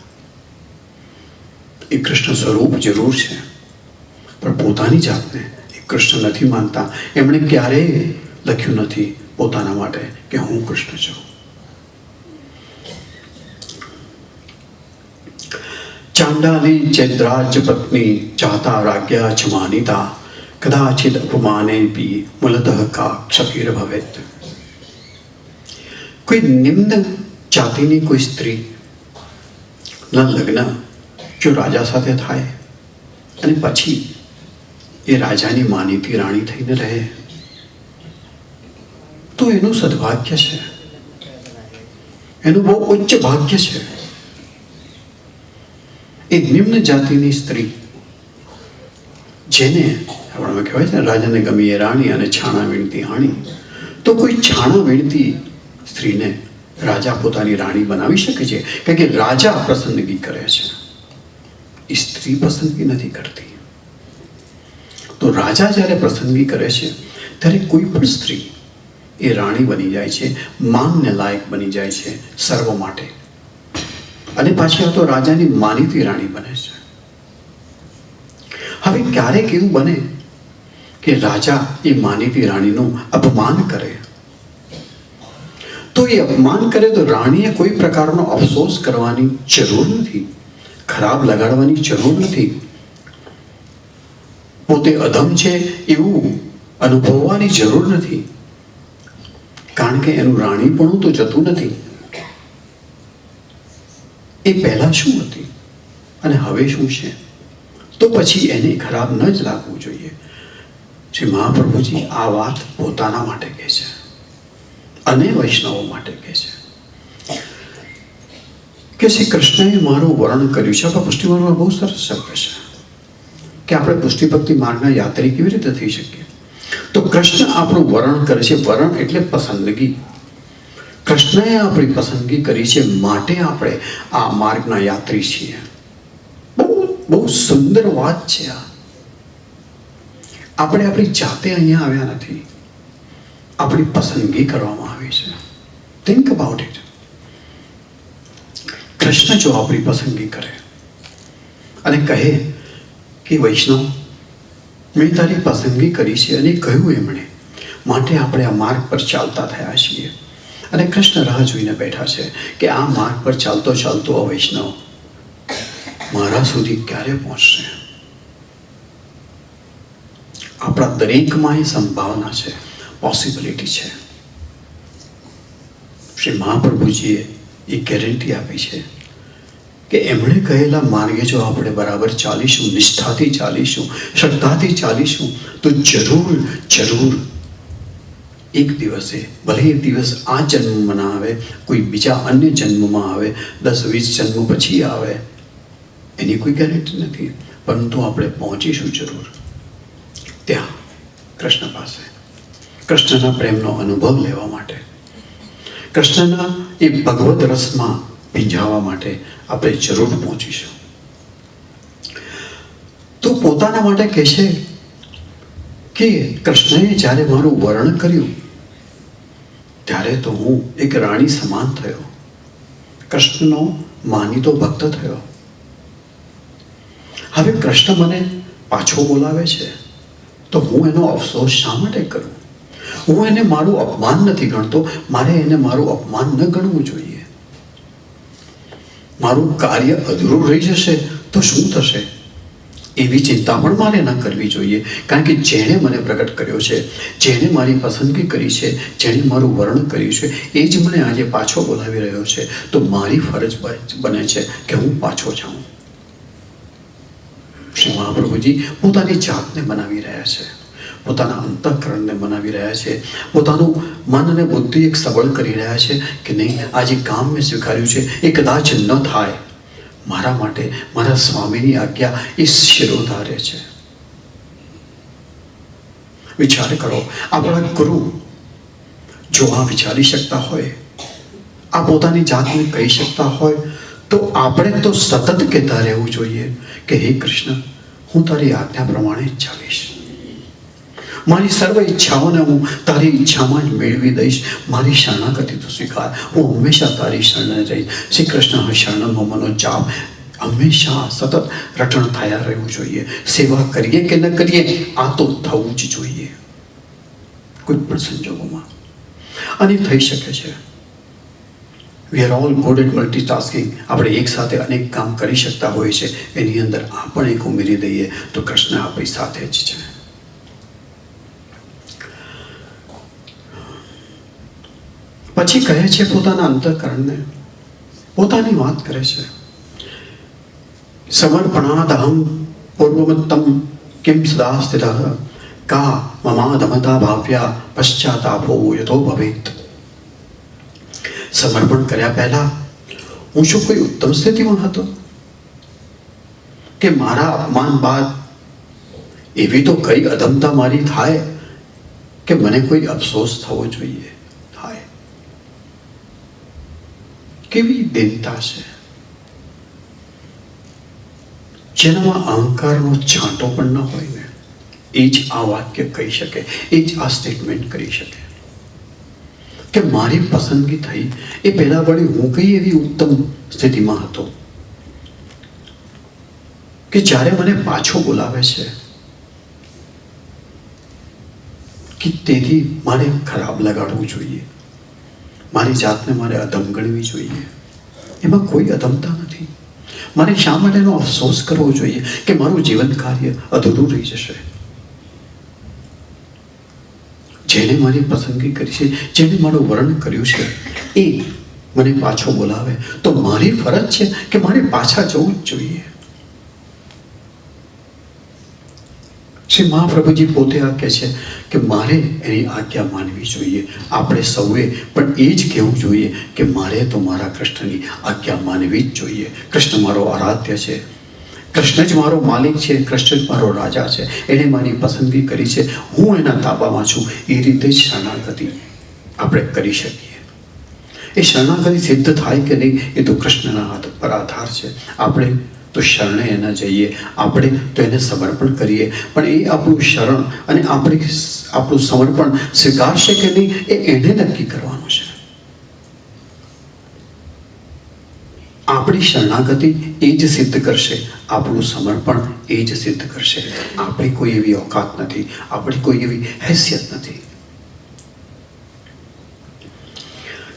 એ કૃષ્ણ સ્વરૂપ જરૂર છે, પણ પોતાની જાતને એ કૃષ્ણ નથી માનતા. એમણે ક્યારેય લખ્યું નથી પોતાના માટે કે હું કૃષ્ણ છું. ચાંડાલી ચૈદ્રાજ પત્ની ચાતા રાજ્યા ચ માનિતા કદાચિદ અપમાનેપી મૂલતઃ કા ક્ષતિર ભવેત. કોઈ નિમ્ન જાતિની કોઈ સ્ત્રી ના લગ્ન જો રાજા સાથે થાય અને પછી એ રાજાની માનીતી રાણી થઈને રહે તો એનું સદભાગ્ય છે, એનું બહુ ઉચ્ચ ભાગ્ય છે. એ નિમ્ન જાતિની સ્ત્રી જેને આપણામાં કહેવાય છે રાજાને ગમી એ રાણી અને છાણા વીણતી હાણી, તો કોઈ છાણા વીણતી સ્ત્રીને રાજા પોતાની રાણી બનાવી શકે છે? કારણ કે રાજા પસંદગી કરે છે, એ સ્ત્રી પસંદગી નથી કરતી. તો રાજા જ્યારે પસંદગી કરે છે ત્યારે કોઈ પણ સ્ત્રી એ રાણી બની જાય છે, માનને લાયક બની જાય છે સર્વ માટે. અને પાછી આ તો રાજાની માનીતી રાણી બને છે. હવે ક્યારેક એવું બને કે રાજા એ માનીતી રાણીનું અપમાન કરે, તો એ અપમાન કરે તો રાણીએ કોઈ પ્રકારનો અફસોસ કરવાની જરૂર નથી, ખરાબ લગાડવાની જરૂર નથી, પોતે અધમ છે એવું અનુભવવાની જરૂર નથી, કારણ કે એનું રાણીપણું તો જતું નથી. એ પહેલા શું હતી અને હવે શું છે, તો પછી એને ખરાબ ન જ લાગવું જોઈએ. શ્રી મહાપ્રભુજી આ વાત પોતાના માટે કહે છે અને વૈષ્ણવો માટે કહે છે કે શ્રી કૃષ્ણએ મારું વર્ણન કર્યું છે. આપણા પુષ્ટિ માર્ગમાં બહુ સરસ શબ્દ છે કે આપણે પુષ્ટિ ભક્તિ માર્ગના યાત્રી કેવી રીતે થઈ શકીએ. તો કૃષ્ણ આપણું વર્ણન કરે છે. વર્ણન એટલે પસંદગી. કૃષ્ણએ આપણી પસંદગી કરી છે, માટે આપણે આ માર્ગના યાત્રી છીએ. બહુ બહુ સુંદર વાત છે આ. આપણે આપણી જાતે અહીંયા આવ્યા નથી, આપણી પસંદગી કરવામાં આવી છે. Think about it. કૃષ્ણ જો આપણી પસંદગી કરે અને કહે કે વૈષ્ણવ, મેં તારી પસંદગી કરી છે, અને કહ્યું એમણે, માટે આપણે આ માર્ગ પર ચાલતા થયા છીએ. અને કૃષ્ણ રાહ જોઈને બેઠા છે કે આ માર્ગ પર ચાલતો ચાલતો આ વૈષ્ણવ મારા સુધી ક્યારે પહોંચશે. આપણા દરેકમાં એ સંભાવના છે, પોસિબિલિટી છે. શ્રી મહાપ્રભુજીએ એ ગેરંટી આપી છે કે એમણે કહેલા માર્ગે જો આપણે બરાબર ચાલીશું, નિષ્ઠાથી ચાલીશું, શ્રદ્ધાથી ચાલીશું, તો જરૂર જરૂર એક દિવસે, ભલે એ દિવસ આ જન્મમાં ના આવે, કોઈ બીજા અન્ય જન્મમાં આવે, 10-20 જન્મ પછી આવે, એની કોઈ ગેરંટી નથી, પરંતુ આપણે પહોંચીશું જરૂર ત્યાં કૃષ્ણ પાસે, કૃષ્ણના પ્રેમનો અનુભવ લેવા માટે, કૃષ્ણના એ ભગવદ રસમાં ભીંજાવા માટે આપણે જરૂર પહોંચીશું. તો પોતાના માટે કહેશે કે કૃષ્ણએ જ્યારે મારું વર્ણન કર્યું ત્યારે તો હું એક રાણી સમાન થયો, કૃષ્ણનો માનીતો ભક્ત થયો. હવે કૃષ્ણ મને પાછો બોલાવે છે તો હું એનો અફસોસ શા માટે કરું? હું એને મારું અપમાન નથી ગણતો, મારે એને મારું અપમાન ન ગણવું જોઈએ. મારું કાર્ય અધૂરું રહી જશે તો શું થશે એવી ચિંતા પણ મારે ન કરવી જોઈએ. કારણ કે જેણે મને પ્રગટ કર્યો છે, જેણે મારી પસંદગી કરી છે, જેણે મારું વર્ણન કર્યું છે, એ જ મને આજે પાછો બોલાવી રહ્યો છે. તો મારી ફરજ બને છે કે હું પાછો જાઉં. શ્રી મહાપ્રભુજી પોતાની જાતને બનાવી રહ્યા છે, પોતાના અંતઃકરણને બનાવી રહ્યા છે, પોતાનું મન અને બુદ્ધિ એક સબળ કરી રહ્યા છે કે નહીં, આ જે કામ મેં સ્વીકાર્યું છે એ કદાચ ન થાય, મારા માટે મારા સ્વામીની આજ્ઞા એ શિરોધાર્ય છે. વિચાર કરો, આપણા ગુરુ જો આ વિચારી શકતા હોય, આ પોતાની જાતને કહી શકતા હોય, તો આપણે તો સતત કહેતા રહેવું જોઈએ કે હે કૃષ્ણ, હું તારી આજ્ઞા પ્રમાણે જ ચાલીશ, મારી સર્વ ઈચ્છાઓને હું તારી ઈચ્છામાં જ મેળવી દઈશ, મારી શરણાગતિ તું સ્વીકાર, હું હંમેશા તારી શરણે રહીશ. શ્રી કૃષ્ણ શરણનો મનો જાપ હંમેશા સતત રટણ થયા રહેવું જોઈએ. સેવા કરીએ કે ન કરીએ, આ તો થવું જ જોઈએ કોઈ પણ સંજોગોમાં. અને થઈ શકે છે. We are all good at multitasking. આપણે એક સાથે અનેક કામ કરી શકતા હોઈએ છીએ, એની અંદર આ પણ એક ઉમેરી દઈએ તો કૃષ્ણ આપણી સાથે જ છે. પછી કહે છે પોતાના અંતઃકરણને, પોતાની વાત કરે છે. સમર્પણાદહં પૂર્વમત્તમ કિમ સદા સ્થિતઃ કા મમાદમતા ભાવ્યા પશ્ચાતાપો યતો ભવેત. સમર્પણ કર્યા પહેલા હું શું કોઈ ઉત્તમ સ્થિતિમાં હતો કે મારા અપમાન બાદ એવી તો કઈ અધમતા મારી થાય કે મને કોઈ અફસોસ થવો જોઈએ? થાય. કેવી દીનતા છે, જેનામાં અહંકારનો છાંટો પણ ન હોય ને, એ જ આ વાક્ય કહી શકે, એ જ આ સ્ટેટમેન્ટ કરી શકે કે મારી પસંદગી થઈ એ પહેલા વળી હું કઈ એવી ઉત્તમ સ્થિતિમાં હતો કે જ્યારે મને પાછો બોલાવે છે કે તેથી મારે ખરાબ લગાડવું જોઈએ, મારી જાતને મારે અધમ ગણવી જોઈએ. એમાં કોઈ અધમતા નથી. મારે શા માટે એનો અફસોસ કરવો જોઈએ કે મારું જીવન કાર્ય અધૂરું રહી જશે? જેણે મારી પસંદગી કરી છે, જેણે મારું વર્ણન કર્યું છે, એ મને પાછો બોલાવે તો મારી ફરજ છે કે મારે પાછા જવું જ જોઈએ. શ્રી મહાપ્રભુજી પોતે આ કહે છે કે મારે એની આજ્ઞા માનવી જોઈએ. આપણે સૌએ પણ એ જ કહેવું જોઈએ કે મારે તો મારા કૃષ્ણની આજ્ઞા માનવી જ જોઈએ. કૃષ્ણ મારો આરાધ્ય છે, કૃષ્ણ જ મારો માલિક છે, કૃષ્ણ જ મારો રાજા છે, એણે મારી પસંદગી કરી છે, હું એના તાબામાં છું. એ રીતે જ શરણાગતિ આપણે કરી શકીએ. એ શરણાગતિ સિદ્ધ થાય કે નહીં એ તો કૃષ્ણના હાથ પર આધાર છે. આપણે તો શરણે એના જઈએ, આપણે તો એને સમર્પણ કરીએ. પણ એ આપણું શરણ અને આપણું સમર્પણ સ્વીકારશે કે નહીં એ એને નક્કી કરવાનું છે. આપણી શરણાગતિ એ જ સિદ્ધ કરશે, આપણું સમર્પણ એ જ સિદ્ધ કરશે. આપણી કોઈ એવી ઓકાત નથી, આપણી કોઈ એવી હેસિયત નથી.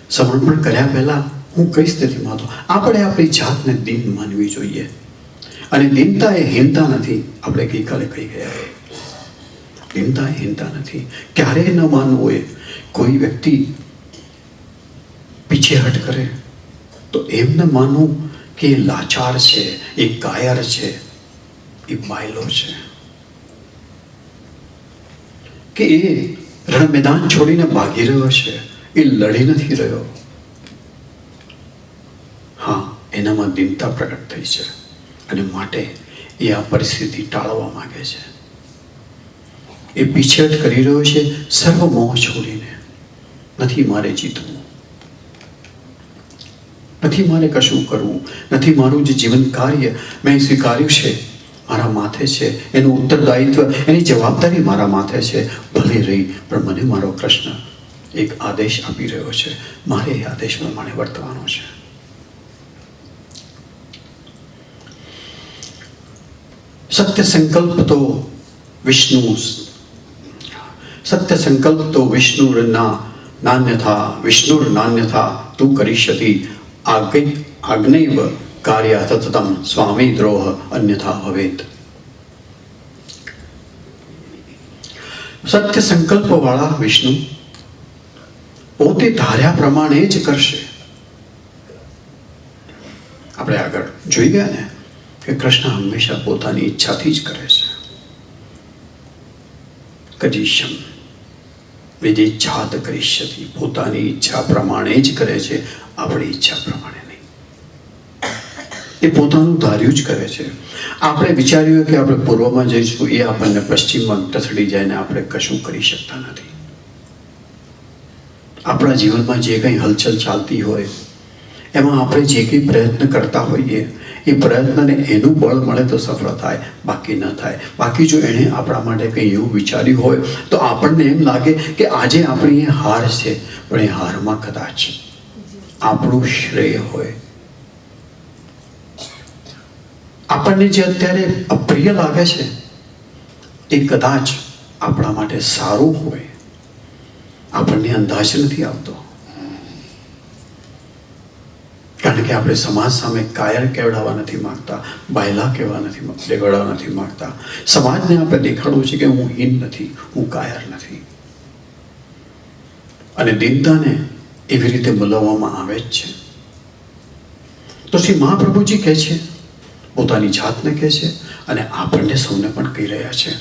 સમર્પણ કર્યા પહેલા હું કઈ સ્થિતિમાં હતો, આપણે આપણી જાતને દીન માનવી જોઈએ. અને દીનતા એ હીનતા નથી. આપણે ગઈકાલે કહી ગયા, દીનતા એ હીનતા નથી. ક્યારેય ન માનવું એ કોઈ વ્યક્તિ પીછેહટ કરે તો એમ ન માનવું કે એ લાચાર છે, એ કાયર છે, એ બાયલો છે, કે એ રણ મેદાન છોડીને ભાગી રહ્યો છે, એ લડી નથી રહ્યો. હા, એનામાં દીનતા પ્રગટ થઈ છે અને માટે એ આ પરિસ્થિતિ ટાળવા માંગે છે. એ પીછેહટ કરી રહ્યો છે સર્વ મોહ છોડીને. નથી મારે જીતવું, નથી મારે કશું કરવું, નથી મારું જે જીવન કાર્ય મેં સ્વીકાર્યું છે મારા માથે છે, એનું ઉત્તરદાયિત્વ, એની જવાબદારી મારા માથે છે. ભલે રહી, પણ મને મારો કૃષ્ણ એક આદેશ આપી રહ્યો છે, મારે એ આદેશ પ્રમાણે વર્તવાનો છે. સત્ય સંકલ્પ તો વિષ્ણુ નાન્યથા વિષ્ણુર નાન્યથા તું કરીષ્યતિ આજ્ઞૈવ કાર્ય સતતમ સ્વામી દ્રોહ અન્યથા ભવેત. સત્ય સંકલ્પ વાળા વિષ્ણુ પોતે ધાર્યા પ્રમાણે જ કરશે. આપણે આગળ જોઈ ગયા ને કે કૃષ્ણ હંમેશા પોતાની ઈચ્છાથી જ કરે છે. કજીશમ વિધિચ્છાત કરીષ્યતિ, પોતાની ઈચ્છા પ્રમાણે જ કરે છે, આપણી ઈચ્છા પ્રમાણે નહીં. એ પોતાનું ધાર્યું જ કરે છે. આપણે વિચાર્યું કે આપણે પૂર્વમાં જઈશું, એ આપણને પશ્ચિમમાં ટસડી જાય ને આપણે કશું કરી શકતા નથી. આપણા જીવનમાં જે કંઈ હલચલ ચાલતી હોય એમાં આપણે જે કંઈ પ્રયત્ન કરતા હોઈએ એ પ્રયત્નને એનું બળ મળે તો સફળ થાય, બાકી ન થાય. બાકી જો એણે આપણા માટે કંઈ એવું વિચાર્યું હોય તો આપણને એમ લાગે કે આજે આપણી એ હાર છે, પણ એ હારમાં કદાચ આપણું શ્રેય હોય. આપણને જે અત્યારે અપ્રિય લાગે છે એ કદાચ આપણા માટે સારું હોય. આપણને અંદાજ નથી આવતો, કારણ કે આપણે સમાજ સામે કાયર કહેવડાવવા નથી માંગતા, બાયલા દેખાડવા નથી માંગતા. સમાજને આપણે દેખાડવું છે કે હું હીન નથી, હું કાયર નથી. અને દીનતાને એવી રીતે બોલાવવામાં આવે જ છે. તો શ્રી મહાપ્રભુજી કહે છે, પોતાની જાતને કહે છે અને આપણને સૌને પણ કહી રહ્યા છે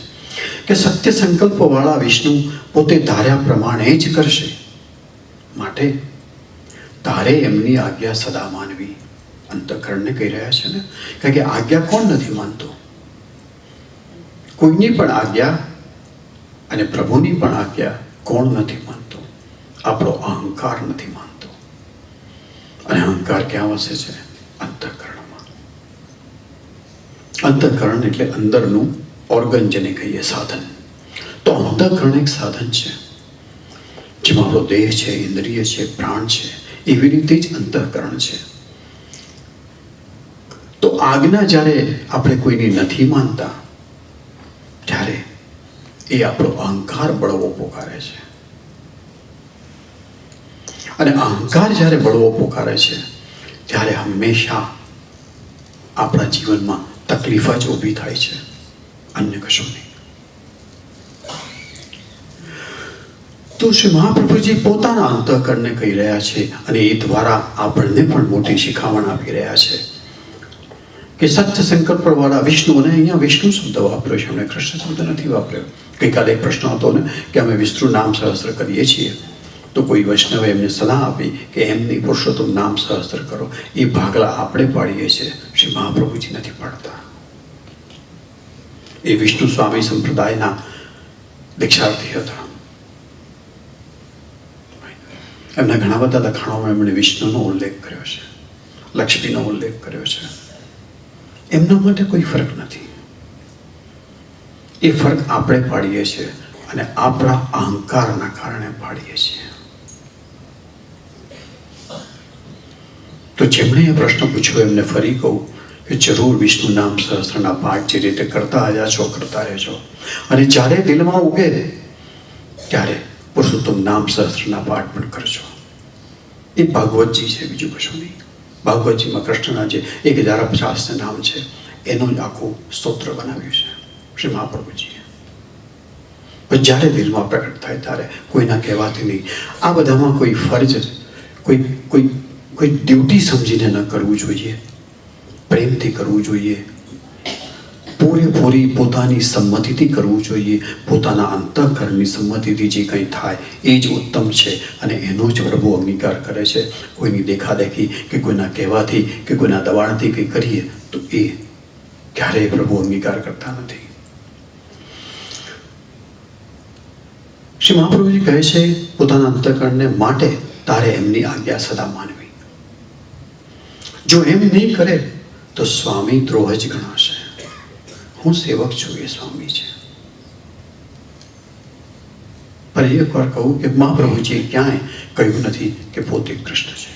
કે સત્ય સંકલ્પ વાળા વિષ્ણુ પોતે ધાર્યા પ્રમાણે જ કરશે. માટે તારે એમની આજ્ઞા સદા માનવી. અંતઃકરણને કહી રહ્યા છે ને, કારણ કે આજ્ઞા કોણ નથી માનતો? કોઈની પણ આજ્ઞા અને પ્રભુની પણ આજ્ઞા કોણ નથી માનતો? આપણો અહંકાર નથી માનતો. અને અહંકાર ક્યાં વસે છે? અંતઃકરણમાં. અંતઃકરણ એટલે અંદરનું ઓર્ગન, જેને કહીએ સાધન. તો અંતઃકરણ એક સાધન છે જેમાં આપણો દેહ છે, ઇન્દ્રિય છે, પ્રાણ છે. એવી રીતે જ અંતઃકરણ છે. તો આજ્ઞા જ્યારે આપણે કોઈની નથી માનતા ત્યારે એ આપણો અહંકાર બળવો પોકારે છે. અને અહંકાર જ્યારે બળવો પોકારે છે ત્યારે હંમેશા આપણા જીવનમાં તકલીફ જ ઊભી થાય છે, અન્ય કશું નહીં. તો શ્રી મહાપ્રભુજી પોતાના અંતઃકરણને કહી રહ્યા છે અને એ દ્વારા આપણને પણ મોટી શિખામણ આપી રહ્યા છે કે સત્ય સંકલ્પ વાળા વિષ્ણુ. અને અહીંયા વિષ્ણુ શબ્દ વાપર્યો છે, એમણે કૃષ્ણ શબ્દ નથી વાપર્યો. ગઈકાલે એક પ્રશ્ન હતો ને કે અમે વિષ્ણુ નામ સહસ્ત્ર કરીએ છીએ, તો કોઈ વૈષ્ણવે એમને સલાહ આપી કે એમની પુરુષોત્તમ નામ સહસ્ત્ર કરો. એ ભાગલા આપણે પાડીએ છીએ, શ્રી મહાપ્રભુજી નથી પાડતા. એ વિષ્ણુ સ્વામી સંપ્રદાયના દીક્ષાર્થી હતા. એમના ઘણા બધા લખાણોમાં એમણે વિષ્ણુનો ઉલ્લેખ કર્યો છે, લક્ષ્મીનો ઉલ્લેખ કર્યો છે. એમના માટે કોઈ ફરક નથી. એ ફરક આપણે પાડીએ છીએ અને આપણા અહંકારના કારણે પાડીએ છીએ. તો જેમણે એ પ્રશ્ન પૂછ્યો એમને ફરી કહું કે જરૂર વિષ્ણુ નામ સહસ્ત્રના પાઠ જે રીતે કરતા આવ્યા છો કરતા રહેજો, અને જ્યારે દિલમાં ઉગે ત્યારે પુરુષોત્તમ નામ સહસ્ત્રના પાઠ પણ કરજો. એ ભાગવતજી છે, બીજું કશું નહીં. ભાગવતજીમાં કૃષ્ણના જે 1050 નામ છે એનું જ આખું સ્તોત્ર બનાવ્યું છે શ્રી મહાપ્રભુજીએ. પણ જ્યારે દિલમાં પ્રગટ થાય ત્યારે કોઈના કહેવાથી નહીં. આ બધામાં કોઈ ફરજ, કોઈ કોઈ કોઈ ડ્યુટી સમજીને ન કરવું જોઈએ, પ્રેમથી કરવું જોઈએ, પૂરેપૂરી પોતાની સંમતિથી કરવું જોઈએ. પોતાના અંતઃકરણની સંમતિથી જે કંઈ થાય એ જ ઉત્તમ છે અને એનો જ પ્રભુ અંગીકાર કરે છે. કોઈની દેખાદેખી કે કોઈના કહેવાથી કે કોઈના દબાણથી કંઈ કરીએ તો એ ક્યારેય પ્રભુ અંગીકાર કરતા નથી. શ્રી મહાપ્રભુજી કહે છે પોતાના અંતઃકરણને માટે તારે એમની આજ્ઞા સદા માનવી. જો એમ નહીં કરે તો સ્વામી દ્રોહ જ ગણાશે. હું સેવક છું, એ સ્વામી છે. પણ એક વાર કહું કે મહાપ્રભુજીએ ક્યાંય કહ્યું નથી કે પોતે કૃષ્ણ છે.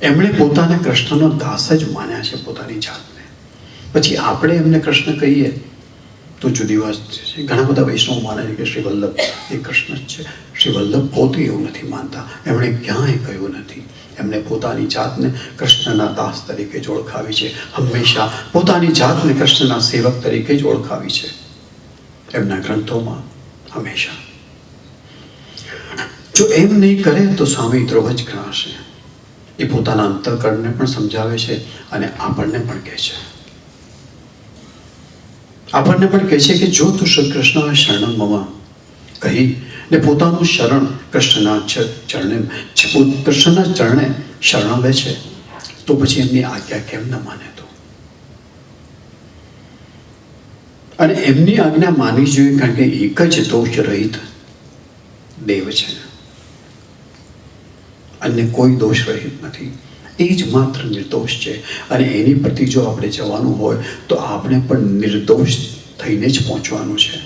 એમણે પોતાને કૃષ્ણનો દાસ જ માન્યા છે પોતાની જાતને. પછી આપણે એમને કૃષ્ણ કહીએ તો જુદી વાત છે. ઘણા બધા વૈષ્ણવ માને છે કે શ્રી વલ્લભ એ કૃષ્ણ જ છે. શ્રી વલ્લભ પોતે એવું નથી માનતા. એમણે ક્યાંય કહ્યું નથી. એમણે પોતાની જાતને કૃષ્ણના દાસ તરીકે જ ઓળખાવી છે. હંમેશા પોતાની જાતને કૃષ્ણના સેવક તરીકે જ ઓળખાવી છે એમના ગ્રંથોમાં હંમેશા. જો એમ નહીં કરે તો સ્વામી દ્રોહ જ ગણાશે. એ પોતાના અંતઃકરણને પણ સમજાવે છે અને આપણને પણ કહે છે. આપણને પણ કહે છે કે જો તું શ્રી કૃષ્ણ શરણમ મમ કહી ને પોતાનું શરણ કૃષ્ણના ચરણે શરણ લે છે તો પછી એમની આજ્ઞા કેમ ન માને? તો અને એમની આજ્ઞા માનવી જોઈએ, કારણ કે એક જ દોષ રહિત દેવ છે, અન્ય કોઈ દોષ રહિત નથી. એ જ માત્ર નિર્દોષ છે અને એની પ્રતિ જો આપણે જવાનું હોય તો આપણે પણ નિર્દોષ થઈને જ પહોંચવાનું છે.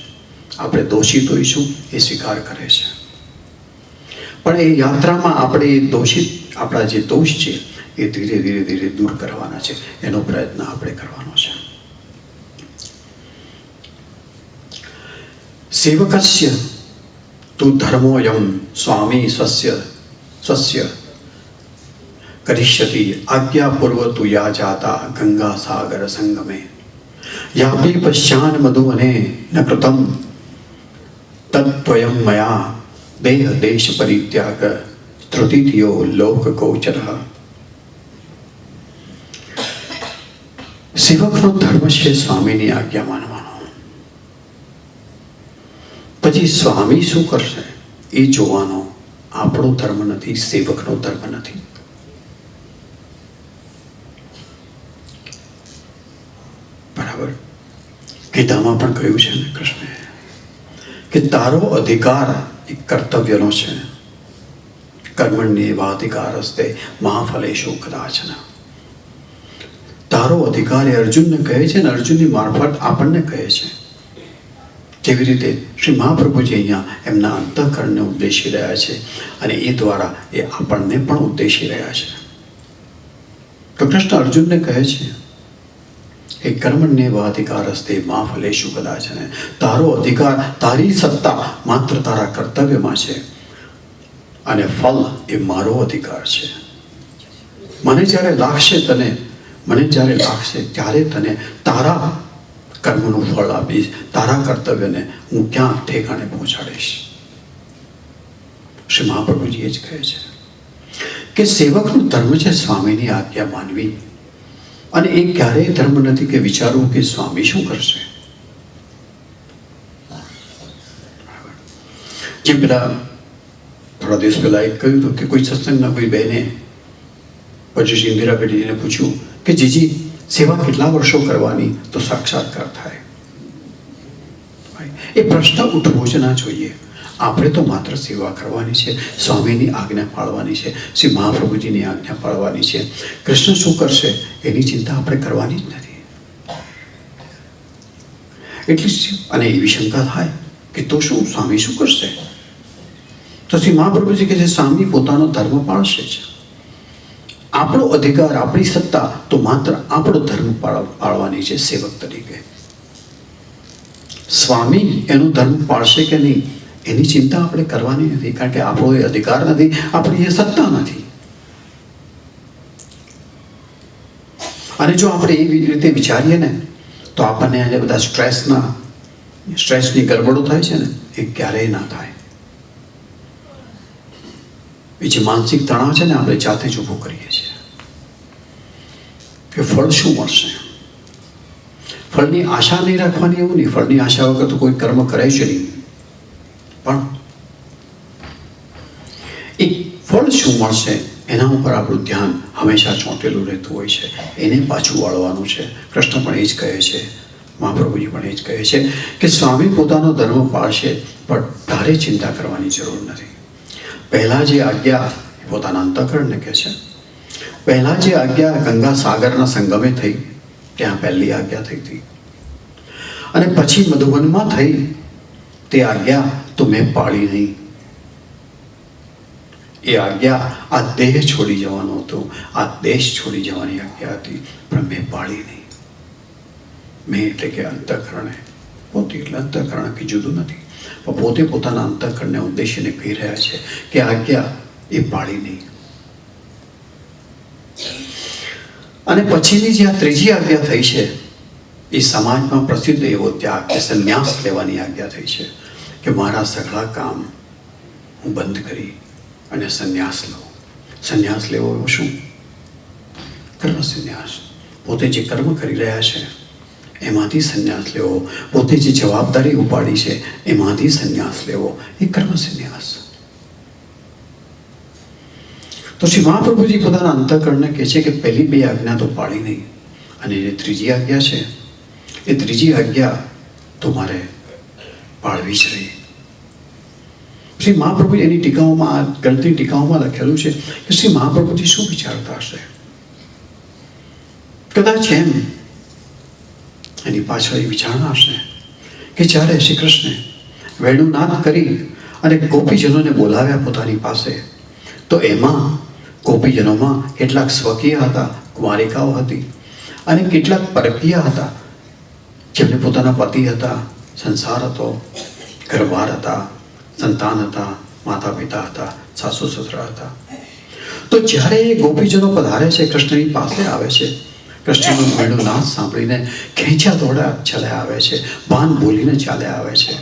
આપણે દોષિત હોઈશું એ સ્વીકાર કરે છે, પણ એ યાત્રામાં આપણે એ દોષિત આપણા જે દોષ છે એ ધીરે ધીરે ધીરે દૂર કરવાના છે. એનો પ્રયત્ન આપણે કરવાનો છે. સેવકસ્ય તું ધર્મોયમ સ્વામી સ્વસ્ય કરિષ્યતિ આજ્ઞાપૂર્વ તુ યા જાતા ગંગા સાગર સંગમે યાપી પશ્ચાન મધુવને ન કૃતમ તત્વયમ મયા દેહ દેશ પરિત્યાગ ત્રુતિથિયો લોક ગોચર. સેવકનો ધર્મ છે સ્વામીની આજ્ઞા માનવાનો. પછી સ્વામી શું કરશે એ જોવાનો આપણો ધર્મ નથી, સેવકનો ધર્મ નથી. બરાબર. ગીતામાં પણ કહ્યું છે ને કૃષ્ણે કે તારો અધિકાર એક કર્તવ્યનો છે. કર્મણ્યેવાધિકાર હસ્તે મહાફલેષુ કદાચન. તારો અધિકાર એ અર્જુનને કહે છે ને અર્જુનની મારફત આપણને કહે છે. જેવી રીતે શ્રી મહાપ્રભુજી અહીંયા એમના અંતઃકરણને ઉદ્દેશી રહ્યા છે અને એ દ્વારા એ આપણને પણ ઉદ્દેશી રહ્યા છે. તો કૃષ્ણ અર્જુનને કહે છે એ કર્મણ્યેવાધિકાર હસ્તે મહાફલેષુ કદાચન. તારો અધિકાર, તારી સત્તા માત્ર તારા કર્તવ્યમાં છે અને ફલ એ મારો અધિકાર છે. મને જ્યારે લાગશે ત્યારે તને તારા કર્મનું ફળ આપીશ. તારા કર્તવ્યને હું ક્યાં ઠેકાણે પહોંચાડીશ. શ્રી મહાપ્રભુજી એ જ કહે છે કે સેવકનો ધર્મ છે સ્વામીની આજ્ઞા માનવી. અને એ ક્યારેય ધર્મ નથી કે વિચારવું કે સ્વામી શું કરશે. જેમ પેલા થોડા દિવસ પહેલા એક કહ્યું હતું કે કોઈ સત્સંગના કોઈ બહેને પછી ઇન્દિરા બેટીજીને પૂછ્યું કે જીજી સેવા કેટલા વર્ષો કરવાની તો સાક્ષાત્કાર થાય? એ પ્રશ્ન ઉઠવો જ ના જોઈએ. આપણે તો માત્ર સેવા કરવાની છે, સ્વામીની આજ્ઞા પાળવાની છે, શ્રી મહાપ્રભુજીની આજ્ઞા પાળવાની છે. કૃષ્ણ શું કરશે એની ચિંતા આપણે કરવાની જ નથી. એટલી જ. અને એવી શંકા થાય કે તો શું સ્વામી શું કરશે? તો શ્રી મહાપ્રભુજી કહે છે સ્વામી પોતાનો ધર્મ પાળશે જ. આપણો અધિકાર, આપણી સત્તા તો માત્ર આપણો ધર્મ પાળવાની છે સેવક તરીકે. સ્વામી એનો ધર્મ પાળશે કે નહીં એની ચિંતા આપણે કરવાની નથી, કારણ કે આપણો એ અધિકાર નથી, આપણી એ સત્તા નથી. અને જો આપણે એવી રીતે વિચારીએ ને તો આપણને આજે બધા સ્ટ્રેસની ગડબડો થાય છે ને એ ક્યારેય ના થાય. એ જે માનસિક તણાવ છે ને આપણે જાતે જ ઊભો કરીએ છીએ કે ફળ શું મળશે. ફળની આશા નહીં રાખવાની, એવું નહીં. ફળની આશા વગર તો કોઈ કર્મ કરે જ નહીં. પણ એક ફળ શું મળશે એના ઉપર આપણું ધ્યાન હંમેશા ચોંટેલું રહેતું હોય છે. એને પાછું વાળવાનું છે. કૃષ્ણ પણ એ જ કહે છે, મહાપ્રભુજી પણ એ જ કહે છે કે સ્વામી પોતાનો ધર્મ પાળશે પણ તારે ચિંતા કરવાની જરૂર નથી. પહેલા જે આજ્ઞા પોતાના અંતઃકરણને કહે છે, પહેલા જે આજ્ઞા ગંગા સાગરના સંગમે થઈ ત્યાં પહેલી આજ્ઞા થઈ હતી, અને પછી મધુવનમાં થઈ તે આજ્ઞા તો મેં પાળી નહીં. એ આજ્ઞા આ દેહ છોડી જવાનો હતો, આ દેશ છોડી જવાની આજ્ઞા હતી, પણ મેં પાળી નહીં. મેં એટલે કે અંતઃકરણે, પોતે એટલે અંતઃકરણ કે જુદું નથી, પણ પોતે પોતાના અંતઃકરણને ઉદ્દેશીને કહી રહ્યા છે કે આજ્ઞા એ પાળી નહીં. અને પછીની જે આ ત્રીજી આજ્ઞા થઈ છે એ સમાજમાં પ્રસિદ્ધ એવો ત્યાગ કે સંન્યાસ લેવાની આજ્ઞા થઈ છે કે મારા સઘળા કામ હું બંધ કરી અને સંન્યાસ લઉં. સંન્યાસ લેવો એવો શું? કર્મ સંન્યાસ. પોતે જે કર્મ કરી રહ્યા છે એમાંથી સંન્યાસ લેવો, પોતે જે જવાબદારી ઉપાડી છે એમાંથી સંન્યાસ લેવો, એ કર્મ સંન્યાસ. તો શ્રી મહાપ્રભુજી પોતાના અંતઃકરણને કહે છે કે પહેલી બે આજ્ઞા તો પાળી નહીં, અને જે ત્રીજી આજ્ઞા છે એ ત્રીજી આજ્ઞા તો મારે પાળવી જ રહી. શ્રી મહાપ્રભુજી એની ટીકાઓમાં, ગણતરી ટીકાઓમાં લખેલું છે કે શ્રી મહાપ્રભુજી શું વિચારતા હશે. કદાચ એમ એની પાછળ એ વિચારણા હશે કે જ્યારે શ્રી કૃષ્ણે વેણુનાદ કરી અને ગોપીજનોને બોલાવ્યા પોતાની પાસે, તો એમાં ગોપીજનોમાં કેટલાક સ્વકીય હતા, કુમારિકાઓ હતી, અને કેટલાક પરકીય હતા જેમને પોતાના પતિ હતા, સંસાર હતો, ઘરબાર હતા, સંતાન હતા, માતા પિતા હતા, સાસુ સસરા હતા. તો જ્યારે એ ગોપીજનો પધારે છે, કૃષ્ણની પાસે આવે છે, કૃષ્ણનું વેણું નાદ સાંભળીને ખેંચ્યા દોડ્યા ચાલ્યા આવે છે, બાન બોલીને ચાલ્યા આવે છે,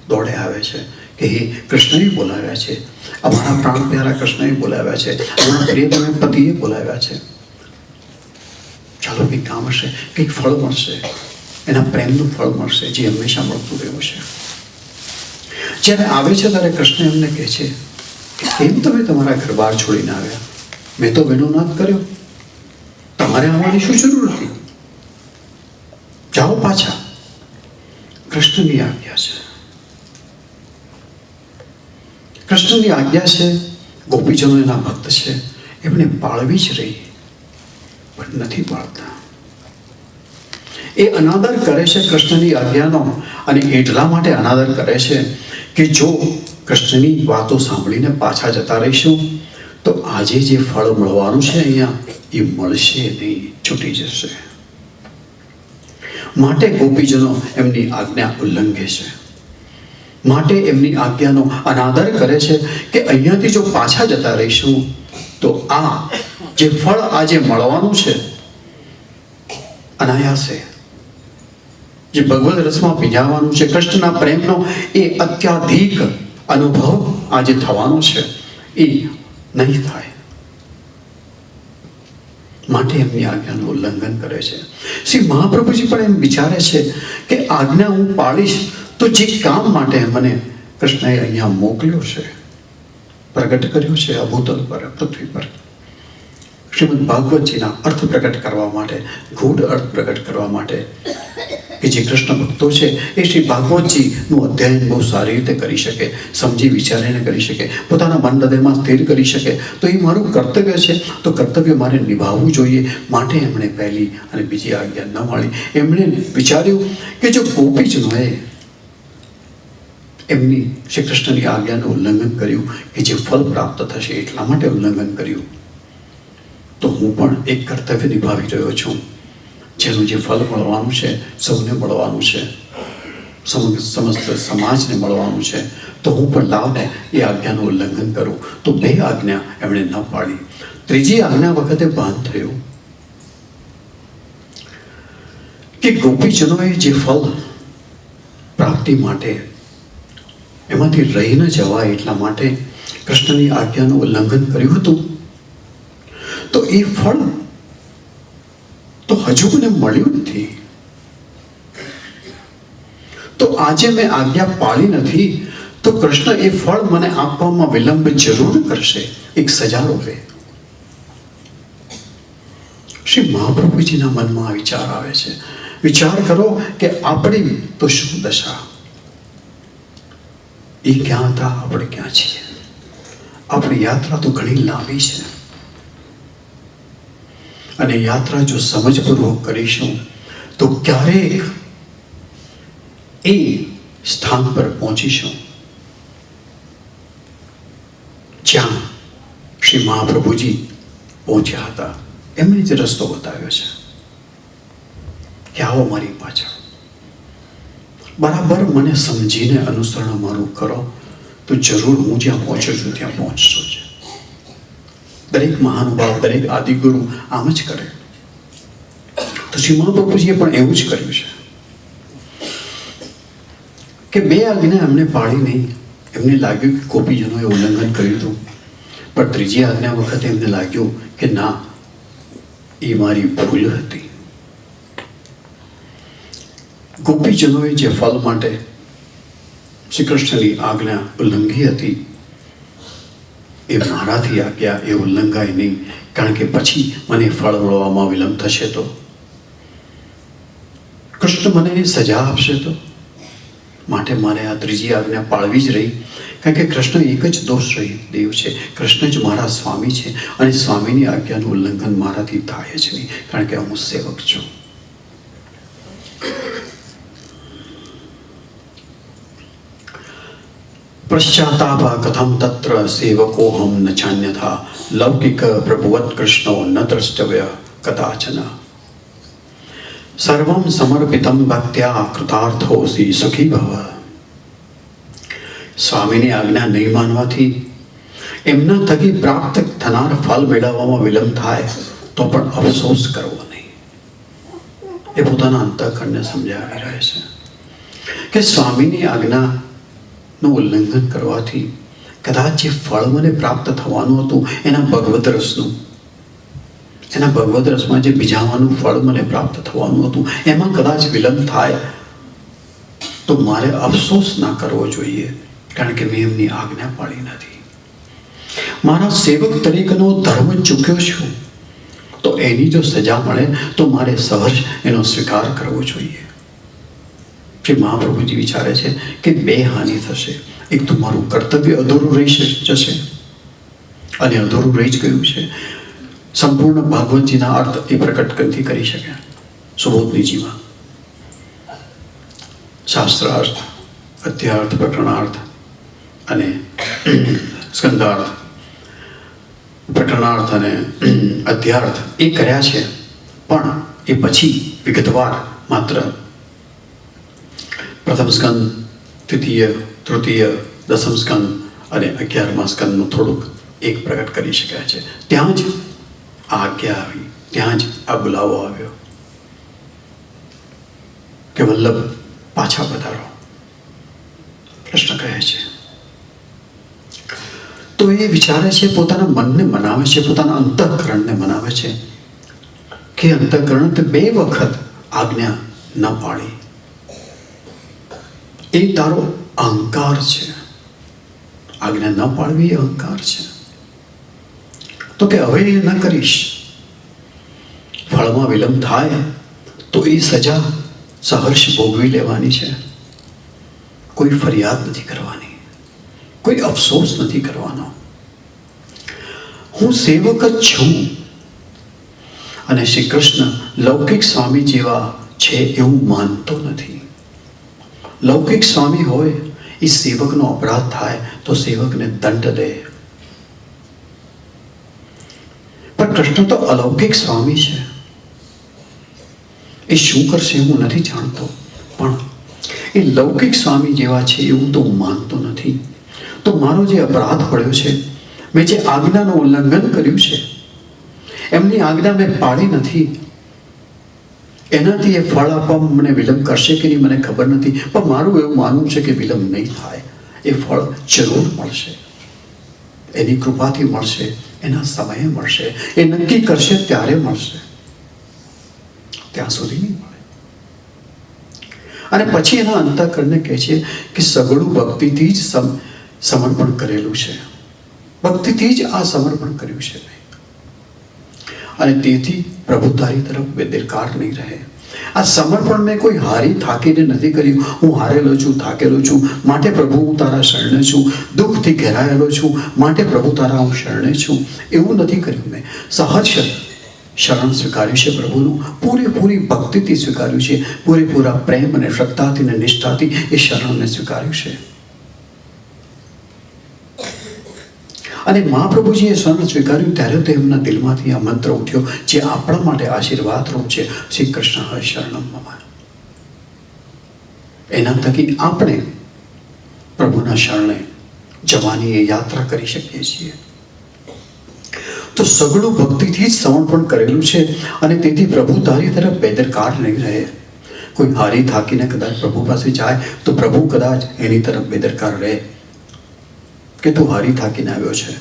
દોડે આવે છે કે હે કૃષ્ણએ બોલાવ્યા છે, અમારા પ્રાણ પ્યારા કૃષ્ણએ બોલાવ્યા છે, અમારા પ્રિયતમે પતિએ બોલાવ્યા છે, ચાલો કંઈક કામ હશે, કંઈક ફળ મળશે, એના પ્રેમનું ફળ મળશે જે હંમેશા મળતું રહ્યું છે. જ્યારે આવે છે ત્યારે કૃષ્ણ એમને કહે છે કે કેમ તમે તમારા ઘરબાર છોડીને આવ્યા? મેં તો વેણુનાદ કર્યો, તમારે આવવાની શું જરૂર હતી? જાઓ પાછા. કૃષ્ણની આજ્ઞા છે, કૃષ્ણની આજ્ઞા છે, ગોપીજનો એના ભક્ત છે, એમને પાળવી જ રહી, પણ નથી પાળતા. એ અનાદર કરે છે કૃષ્ણની આજ્ઞાનો, અને એટલા માટે અનાદર કરે છે કે જો કૃષ્ણની વાતો સાંભળીને પાછા જતા રહીશું તો આજે જે ફળ મળવાનું છે અહીંયા એ મળશે નહીં, છૂટી જશે. માટે ગોપીજનો એમની આજ્ઞા ઉલ્લંઘે છે, માટે એમની આજ્ઞાનો અનાદર કરે છે કે અહીંયાથી જો પાછા જતા રહીશું તો આ જે ફળ આજે મળવાનું છે અનાયાસે, જે ભગવદ રસમાં પીંજાવાનું છે, કૃષ્ણના પ્રેમનો એ અત્યાધિક અનુભવ આજે થવાનો છે એ નહીં થાય. માટે એમની આજ્ઞાનું ઉલ્લંઘન કરે છે. શ્રી મહાપ્રભુજી પણ એમ વિચારે છે કે આજ્ઞા હું પાળીશ તો જે કામ માટે મને કૃષ્ણએ અહીંયા મોકલ્યો છે, પ્રગટ કર્યો છે આ ભૂતલ પર, પૃથ્વી પર, શ્રીમદ ભાગવતજીના અર્થ પ્રગટ કરવા માટે, ગૂઢ અર્થ પ્રગટ કરવા માટે, કે જે કૃષ્ણ ભક્તો છે એ શ્રી ભાગવતજીનું અધ્યયન બહુ સારી રીતે કરી શકે, સમજી વિચારીને કરી શકે, પોતાના મન હૃદયમાં સ્થિર કરી શકે. તો એ મારું કર્તવ્ય છે, તો કર્તવ્ય મારે નિભાવવું જોઈએ. માટે એમણે પહેલી અને બીજી આજ્ઞા ન મળી. એમણે વિચાર્યું કે જો ગોપીજનોએ એમની શ્રી કૃષ્ણની આજ્ઞાનું ઉલ્લંઘન કર્યું કે જે ફળ પ્રાપ્ત થશે એટલા માટે ઉલ્લંઘન કર્યું, તો હું પણ એક કર્તવ્ય નિભાવી રહ્યો છું, જેનું જે ફળ મળવાનું છે સૌને મળવાનું છે, સમસ્ત સમાજને મળવાનું છે. તો હું પણ લાવને એ આજ્ઞાનું ઉલ્લંઘન કરું. તો બે આજ્ઞા એમણે ન પાડી. ત્રીજી આજ્ઞા વખતે ભાન થયું કે ગોપીજનોએ જે ફળ પ્રાપ્તિ માટે એમાંથી રહી ન જવાય એટલા માટે કૃષ્ણની આજ્ઞાનું ઉલ્લંઘન કર્યું હતું. તો એ ફળ તો હજુ મને મળ્યું નથી. તો આજે મેં આજ્ઞા પાળી નથી, તો કૃષ્ણ એ ફળ મને આપવામાં વિલંબ જરૂર કરશે, એક સજા રૂપે. શ્રી મહાપ્રભુજીના મનમાં આ વિચાર આવે છે. વિચાર કરો કે આપણી તો શું દશા, એ ક્યાં હતા, આપણે ક્યાં છીએ. આપણી યાત્રા તો ઘણી લાંબી છે, અને યાત્રા જો સમજપૂર્વક કરીશું તો ક્યારેક એ સ્થાન પર પહોંચીશું જ્યાં શ્રી મહાપ્રભુજી પહોંચ્યા હતા. એમણે જે રસ્તો બતાવ્યો છે કે આવો મારી પાછળ, બરાબર મને સમજીને અનુસરણ મારું કરો, તો જરૂર હું જ્યાં પહોંચ્યો છું ત્યાં પહોંચશો છે. દરેક મહાનુભાવ, દરેક આદિગુરુ આમ જ કરે. તો શ્રી મહાપ્રભુજીએ પણ એવું જ કર્યું છે કે બે આજ્ઞા એમને પાળી નહીં. એમને લાગ્યું કે ગોપીજનોએ ઉલ્લંઘન કર્યું હતું, પણ ત્રીજી આજ્ઞા વખતે એમને લાગ્યું કે ના, એ મારી ભૂલ હતી. ગોપીજનોએ જે ફળ માટે શ્રી કૃષ્ણની આજ્ઞા ઉલ્લંઘી હતી, એ મારાથી આજ્ઞા એ ઉલ્લંઘાય નહીં, કારણ કે પછી મને ફળ મળવામાં વિલંબ થશે, તો કૃષ્ણ મને સજા આપશે. તો માટે મારે આ ત્રીજી આજ્ઞા પાળવી જ રહી, કારણ કે કૃષ્ણ એક જ દોષ રહી દેવ છે. કૃષ્ણ જ મારા સ્વામી છે, અને સ્વામીની આજ્ઞાનું ઉલ્લંઘન મારાથી થાય જ નહીં, કારણ કે હું સેવક છું. પશ્ચાતાપા કથમ તત્ર સેવકોહમ ન ચાન્યથા લૌકિક પ્રભુવત કૃષ્ણો ન દ્રષ્ટવ્ય કદાચન સર્વમ સમર્પિતમ ભક્ત્યા કૃતાર્થોસી સુખી ભવ. સ્વામીની આજ્ઞા નહીં માનવાથી એમના થકી પ્રાપ્ત થનાર ફળ મેળવવામાં વિલંબ થાય તો પણ અફસોસ કરવો નહીં. એ પોતાના અંતઃકરણને સમજાવી રહે છે કે સ્વામીની આજ્ઞા નું ઉલ્લંઘન કરવાથી કદાચ જે ફળ મને પ્રાપ્ત થવાનું હતું એના ભગવદ રસનું, એના ભગવદ રસમાં જે બીજાવાનું ફળ મને પ્રાપ્ત થવાનું હતું એમાં કદાચ વિલંબ થાય તો મારે અફસોસ ના કરવો જોઈએ, કારણ કે મેં એમની આજ્ઞા પાળી નથી. મારા સેવક તરીકેનો ધર્મ ચૂક્યો છું, તો એની જો સજા મળે તો મારે સહજ એનો સ્વીકાર કરવો જોઈએ. શ્રી મહાપ્રભુજી વિચારે છે કે બે હાનિ થશે. એક તો મારું કર્તવ્ય અધૂરું રહી જશે, અને અધૂરું રહી જ ગયું છે. સંપૂર્ણ ભાગવતજીના અર્થ એ પ્રકટ નથી કરી શક્યા સુબોધનીજીમાં. શાસ્ત્રાર્થ, અધ્યાર્થ, પ્રકરણાર્થ અને સ્કંદાર્થ, પ્રકરણાર્થ અને અધ્યાર્થ એ કર્યા છે, પણ એ પછી વિગતવાર માત્ર પ્રથમ સ્કંદ, દ્વિતીય, તૃતીય, દસમ સ્કંદ અને 11મા સ્કંદનું થોડુંક એક પ્રગટ કરી શક્યા છે. ત્યાં જ આ આજ્ઞા આવી, ત્યાં જ આ બોલાવો આવ્યો કે વલ્લભ પાછા પધારો, કૃષ્ણ કહે છે. તો એ વિચારે છે, પોતાના મનને મનાવે છે, પોતાના અંતઃકરણને મનાવે છે કે અંતઃકરણ તે બે વખત આજ્ઞા ન પાળી. એ તારો અહંકાર છે, આજ્ઞા ન પાળવી એ અહંકાર છે. તો કે હવે એ ન કરીશ, ફળમાં વિલંબ થાય તો એ સજા સહર્ષ ભોગવી લેવાની છે. કોઈ ફરિયાદ નથી કરવાની, કોઈ અફસોસ નથી કરવાનો. હું સેવક જ છું. અને શ્રી કૃષ્ણ લૌકિક સ્વામી જેવા છે એવું માનતો નથી. લૌકિક સ્વામી હોય એ સેવકનો અપરાધ થાય તો સેવકને દંડ દે, પણ કૃષ્ણ તો અલૌકિક સ્વામી છે. એ શું કરશે હું નથી જાણતો, પણ એ લૌકિક સ્વામી જેવા છે એવું તો હું માનતો નથી. તો મારો જે અપરાધ પડ્યો છે, મેં જે આજ્ઞાનું ઉલ્લંઘન કર્યું છે, એમની આજ્ઞા મેં પાળી નથી, એનાથી એ ફળ આપવામાં મને વિલંબ કરશે કે નહીં મને ખબર નથી, પણ મારું એવું માનવું છે કે વિલંબ નહીં થાય. એ ફળ જરૂર મળશે, એની કૃપાથી મળશે, એના સમયે મળશે. એ નક્કી કરશે ત્યારે મળશે, ત્યાં સુધી નહીં મળે. અને પછી એના અંતઃકરણને કહે છે કે સઘળું ભક્તિથી જ સમર્પણ કરેલું છે, ભક્તિથી જ આ સમર્પણ કર્યું છે. અને તેથી પ્રભુ તારી તરફ બેદરકાર નહીં રહે. આ સમર્પણ મેં કોઈ હારી થાકીને નથી કર્યું. હું હારેલો છું, થાકેલો છું, માટે પ્રભુ હું તારા શરણે છું. દુઃખથી ઘેરાયેલો છું, માટે પ્રભુ તારા હું શરણે છું. એવું નથી કર્યું. મેં સહજ શરણ સ્વીકાર્યું છે પ્રભુનું, પૂરેપૂરી ભક્તિથી સ્વીકાર્યું છે, પૂરેપૂરા પ્રેમ અને શ્રદ્ધાથી અને નિષ્ઠાથી એ શરણને સ્વીકાર્યું છે. અને મહાપ્રભુજીએ શરણ સ્વીકાર્યું ત્યારે તો એમના દિલમાંથી આ મંત્ર ઉઠ્યો જે આપણા માટે આશીર્વાદરૂપ છે, શ્રી કૃષ્ણ હરિ શરણમ મમ. એના થકી આપણે પ્રભુના શરણે જવાની એ યાત્રા કરી શકીએ છીએ. તો સઘળું ભક્તિથી જ સમર્પણ કરેલું છે, અને તેથી પ્રભુ તારી તરફ બેદરકાર નહીં રહે. કોઈ હારી થાકીને કદાચ પ્રભુ પાસે જાય તો પ્રભુ કદાચ એની તરફ બેદરકાર રહે કે તું હારી થાકીને આવ્યો છે.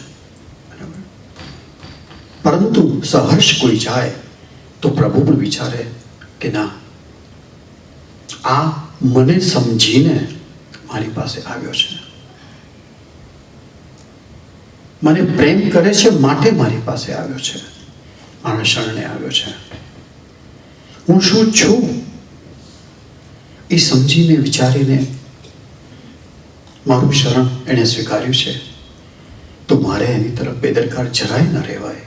પરંતુ સહર્ષ કોઈ જાય તો પ્રભુ પણ વિચારે કે ના, આ મને સમજીને મારી પાસે આવ્યો છે, મને પ્રેમ કરે છે માટે મારી પાસે આવ્યો છે, મારા શરણે આવ્યો છે. હું શું છું એ સમજીને વિચારીને મારું શરણ એણે સ્વીકાર્યું છે, તો મારે એની તરફ બેદરકાર જરાય ન રહેવાય.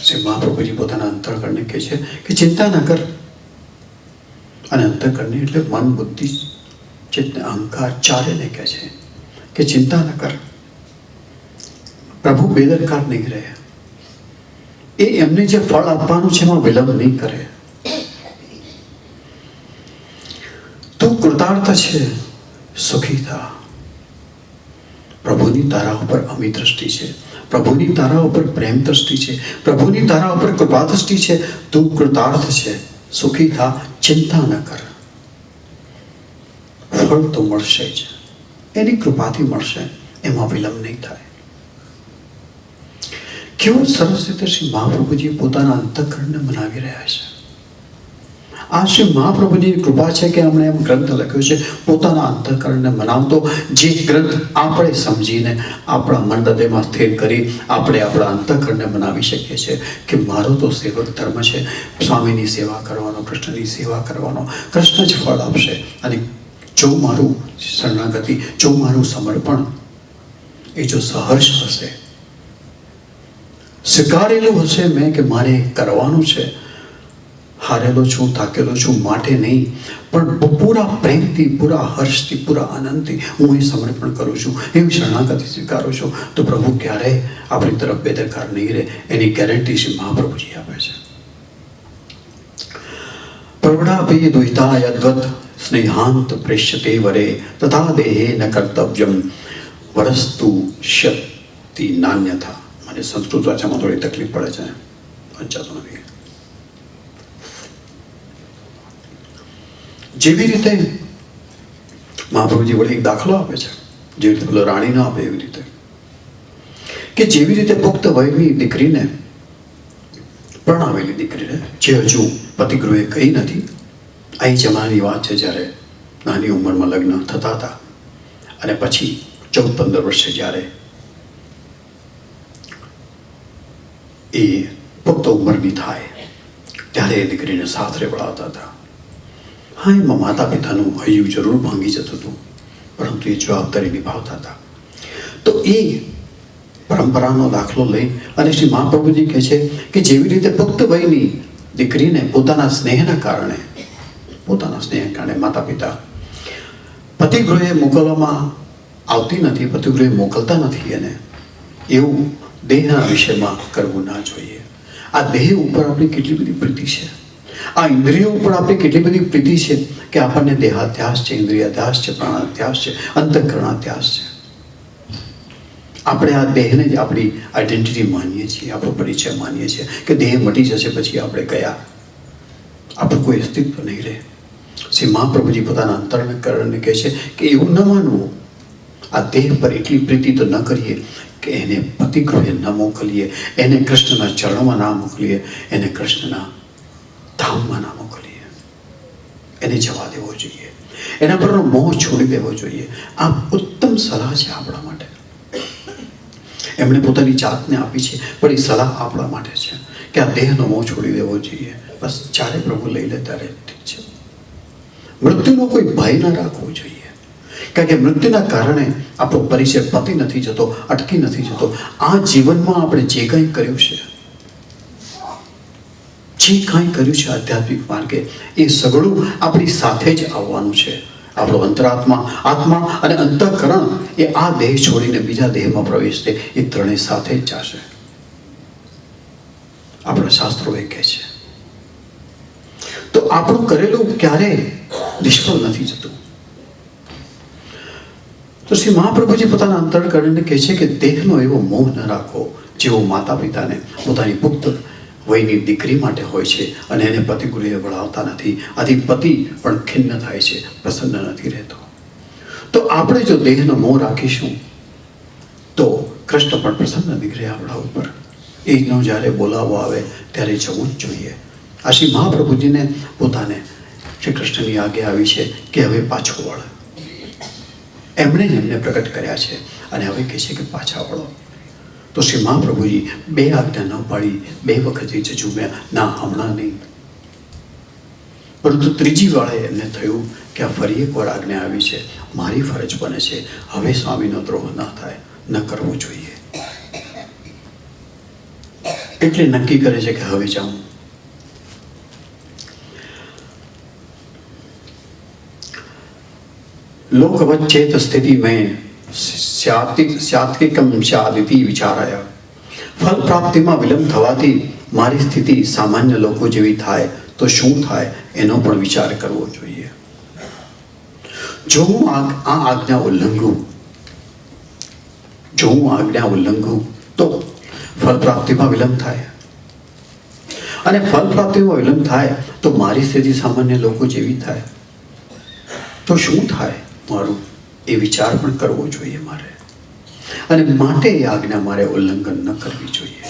શ્રી મહાપ્રભુજી પોતાના અંતઃકરણને કહે છે કે ચિંતા ન કર. અને અંતઃકરણને એટલે મન, બુદ્ધિ, ચિત્ત, અહંકાર ચારેને કહે છે કે ચિંતા ન કર, પ્રભુ બેદરકાર નહીં રહે. એ એમને જે ફળ આપવાનું છે એમાં વિલંબ નહીં કરે. તું કૃતાર્થ છે, સુખી થા. પ્રભુની તારા ઉપર અમી દ્રષ્ટિ છે, પ્રભુની તારા ઉપર પ્રેમ દ્રષ્ટિ છે, પ્રભુની તારા ઉપર કૃપા દ્રષ્ટિ છે. તું કૃતાર્થ છે, સુખી થા, ચિંતા ન કર. ફળ તો મળશે જ, એની કૃપાથી મળશે, એમાં વિલંબ નહીં થાય. કેવું સરસ રીતે શ્રી મહાપ્રભુજી પોતાના અંતઃકરણને મનાવી રહ્યા છે. આ શ્રી મહાપ્રભુજીની કૃપા છે કે એમણે એમ ગ્રંથ લખ્યો છે પોતાના અંતઃકરણને મનાવતો, જે ગ્રંથ આપણે સમજીને આપણા મન હૃદયમાં સ્થિર કરી આપણે આપણા અંતઃકરણને મનાવી શકીએ છીએ કે મારો તો સેવક ધર્મ છે, સ્વામીની સેવા કરવાનો, કૃષ્ણની સેવા કરવાનો. કૃષ્ણ જ ફળ આપશે. અને જો મારું શરણાગતિ, જો મારું સમર્પણ એ જો સહર્ષ હશે, સ્વીકારેલું હશે મેં કે મારે કરવાનું છે, હારેલો છું, થાકેલો છું માટે નહીં, પણ પૂરા પ્રેમથી, પૂરા હર્ષથી, પૂરા આનંદથી હું એ સમર્પણ કરું છું, એવી શરણાગતિ સ્વીકારું છું, તો પ્રભુ ક્યારેય આપણી તરફ બેદરકાર નહીં રહે. એની ગેરંટી શ્રી મહાપ્રભુજી આપે છે. પ્રવડાભી દ્વૈતા યદ્વત સ્નેહાંત પ્રેષ્યતે વરે તથા દેહે ન કર્તવ્યમ વરસ્તુ શક્તિ નાન્યથા. મને સંસ્કૃત વાંચવામાં થોડી તકલીફ પડે છે, વંચાતું નથી. જેવી રીતે મહાપ્રભુજી વડે એક દાખલો આપે છે, જેવી રીતે પેલો રાણી ન આપે એવી રીતે, કે જેવી રીતે પુખ્ત વયની દીકરીને, પરણાવેલી દીકરીને જે હજુ પતિગૃહે ગઈ નથી, અહીં જમાનાની વાત છે જ્યારે નાની ઉંમરમાં લગ્ન થતા હતા, અને પછી 14-15 વર્ષે જ્યારે એ પુખ્ત ઉંમરની થાય ત્યારે એ દીકરીને સાસરે વળાવતા હતા. હા, એમાં માતા પિતાનું હૈયું જરૂર ભાંગી જતું હતું, પરંતુ એ જવાબદારી નિભાવતા હતા. તો એ પરંપરાનો દાખલો લઈ અને શ્રી મહાપ્રભુજી કહે છે કે જેવી રીતે પુખ્ત વયની દીકરીને પોતાના સ્નેહના કારણે માતા પિતા પતિગૃહે મોકલવામાં આવતી નથી, પતિગૃહે મોકલતા નથી, એને એવું દેહના વિષયમાં કરવું ના જોઈએ. આ દેહ ઉપર આપણી કેટલી બધી પ્રીતિ છે, આ ઇન્દ્રિયો ઉપર આપણી કેટલી બધી પ્રીતિ છે કે આપણને દેહાધ્યાસ છે, ઇન્દ્રિયાધ્યાસ છે, પ્રાણાધ્યાસ છે, અંતઃકરણાધ્યાસ છે. આપણે આ દેહને જ આપણી આઈડેન્ટિટી માનીએ છીએ, આપણો પરિચય માનીએ છીએ કે દેહ મટી જશે પછી આપણે ગયા, આપણું કોઈ અસ્તિત્વ નહીં રહે. શ્રી મહાપ્રભુજી પોતાના અંતઃકરણને કહે છે કે એવું ન માનવું, આ દેહ પર એટલી પ્રીતિ તો ન કરીએ કે એને પતિગૃહે ન મોકલીએ, એને કૃષ્ણના ચરણોમાં ના મોકલીએ, એને કૃષ્ણના ધામમાં ના મોકલીએ, એને જવા દેવો જોઈએ, એના પરનો મોહ છોડી દેવો જોઈએ. આ ઉત્તમ સલાહ છે આપણા માટે. એમણે પોતાની જાતને આપી છે, પણ એ સલાહ આપણા માટે છે કે આ દેહનો મોહ છોડી દેવો જોઈએ. બસ જ્યારે પ્રભુ લઈ લે ત્યારે ઠીક છે. મૃત્યુનો કોઈ ભય ન રાખવો જોઈએ, કારણ કે મૃત્યુના કારણે આપણો પરિચય પતી નથી જતો, અટકી નથી જતો. આ જીવનમાં આપણે જે કંઈ કર્યું છે આધ્યાત્મિક માર્ગે, એ સગળું આપણી સાથે જ આવવાનું છે. આપણો અંતરાત્મા, આત્મા અને અંતઃકરણ એ આ દેહ છોડીને બીજા દેહમાં પ્રવેશશે, એ ત્રણેય સાથે જ જશે. આપણા શાસ્ત્રો એ કહે છે. તો આપણું કરેલું ક્યારેય નિષ્ફળ નથી જતું. તો શ્રી મહાપ્રભુજી પોતાના અંતઃકરણને કહે છે કે દેહનો એવો મોહ ન રાખો જેવો માતા પિતાને પોતાની પુખ્ત વયની દીકરી માટે હોય છે, અને એને પતિગૃહે વળાવતા નથી. આથી પતિ પણ ખિન્ન થાય છે, પ્રસન્ન નથી રહેતો. તો આપણે જો દેહનો મોહ રાખીશું તો કૃષ્ણ પણ પ્રસન્ન નહીં રહે આપણા ઉપર. એ નો જ્યારે બોલાવો આવે ત્યારે જવું જ જોઈએ. આ શ્રી મહાપ્રભુજીને પોતાને શ્રી કૃષ્ણની આજ્ઞા આવી છે કે હવે પાછો વળ. એમણે જ એમને પ્રગટ કર્યા છે અને હવે કહે છે કે પાછા વળો. તો શ્રી મહાપ્રભુજી 2 આજ્ઞા ન પાડી, 2 વખત ઝૂમ્યા, ના હમણાં નહીં. પરંતુ ત્રીજી વાળે એમને થયું કે આ ફરી એકવાર આજ્ઞા આવી છે, મારી ફરજ બને છે, હવે સ્વામીનો દ્રોહ ન થાય, ન કરવો જોઈએ. એટલે નક્કી કરે છે કે હવે જાઉં. લોકવચ્ચેત સ્થિતિ મેં સાત્વિકમ સ્યાદિતિ વિચારાય. ફલ પ્રાપ્તિમાં વિલંબ થવાથી મારી સ્થિતિ સામાન્ય લોકો જેવી થાય તો શું થાય એનો પણ વિચાર કરવો જોઈએ. જો હું આ આજ્ઞા ઉલ્લંઘું તો ફલ પ્રાપ્તિમાં વિલંબ થાય, અને ફલ પ્રાપ્તિમાં વિલંબ થાય તો મારી સ્થિતિ સામાન્ય લોકો જેવી થાય તો શું થાય મારું, એ વિચાર પણ કરવો જોઈએ મારે. અને માટે એ આજ્ઞા મારે ઉલ્લંઘન ન કરવી જોઈએ.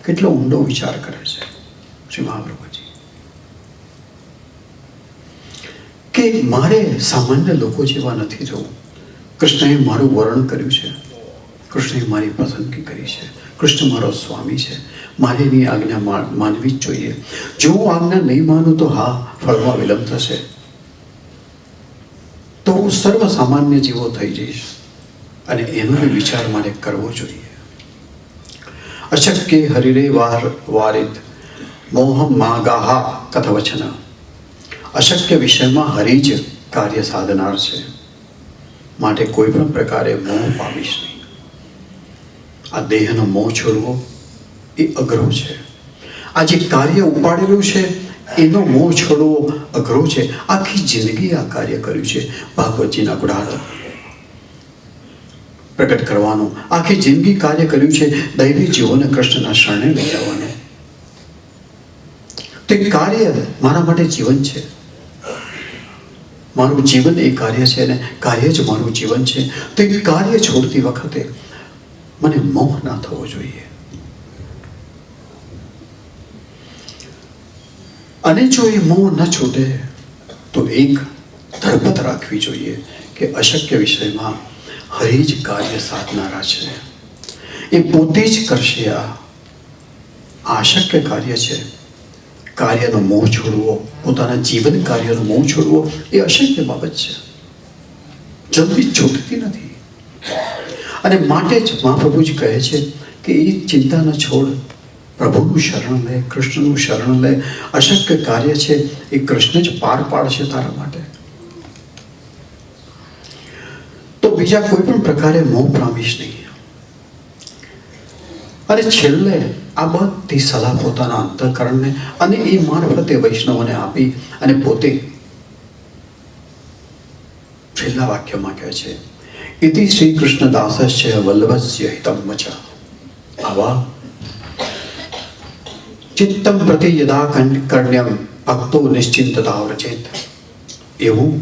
કેટલો ઊંડો વિચાર કરે છે શ્રી મહાપ્રભુજી કે મારે સામાન્ય લોકો જેવા નથી જવું. કૃષ્ણએ મારું વર્ણન કર્યું છે, કૃષ્ણએ મારી પસંદગી કરી છે, કૃષ્ણ મારો સ્વામી છે, મારે એની આજ્ઞા માનવી જ જોઈએ. જો હું આજ્ઞા નહીં માનું તો હા, ફળમાં વિલંબ થશે, તો હું સર્વ સામાન્ય જેવો થઈ જઈશ, અને એનો વિચાર મારે કરવો જોઈએ. અશક્ય હરિરે વારિત મોહમ માગાહા કથવચન. અશક્ય વિષયમાં હરિ જ કાર્ય સાધનાર છે, માટે કોઈ પણ પ્રકારે મોહ પામીશ નહીં. આ દેહનો મોહ છોડવો એ અઘરો છે. આ જે કાર્ય ઉપાડેલું છે એનો મોહ છોડવો અઘરો છે. આખી જિંદગી આ કાર્ય કર્યું છે, ભાગવતજીના ગુણાર્થ પ્રગટ કરવાનું. આખી જિંદગી કાર્ય કર્યું છે દૈવી જીવોને કૃષ્ણના શરણે લઈ જવાનું. તે કાર્ય મારા માટે જીવન છે, મારું જીવન એ કાર્ય છે, અને કાર્ય જ મારું જીવન છે. તો એ કાર્ય છોડતી વખતે મને મોહ ના થવો જોઈએ. અને જો એ મોહ ન છૂટે તો એક ધરપત રાખવી જોઈએ કે અશક્ય વિષયમાં હરિ જ કાર્ય સાધનારા છે, એ પોતે જ કરશે. આ અશક્ય કાર્ય છે, કાર્યનો મોહ છોડવો, પોતાના જીવન કાર્યનો મોહ છોડવો એ અશક્ય બાબત છે, જલ્દી છૂટતી નથી. અને માટે જ મહાપ્રભુજી કહે છે કે એ ચિંતા ન છોડ, પ્રભુનું શરણ લે, કૃષ્ણનું શરણ લે. અશક્ય કાર્ય છે એ કૃષ્ણ જ પાર પાડશે તારા માટે. તો બીજા કોઈ પણ પ્રકારે મોહ પામીશ નહીં. અને છેલ્લે આ બધી સલાહ પોતાના અંતઃકરણને અને એ મારફતે વૈષ્ણવોને આપી અને પોતે છેલ્લા વાક્યમાં કહે છે, ઇતિ શ્રી કૃષ્ણદાસસ્ય વલ્લભસ્ય હિતમ વચઃ. આવા ચિત્તમ પ્રતિ યદા કર્ણ્યમ ભક્તો નિશ્ચિંતતા વ્રજેત. એવું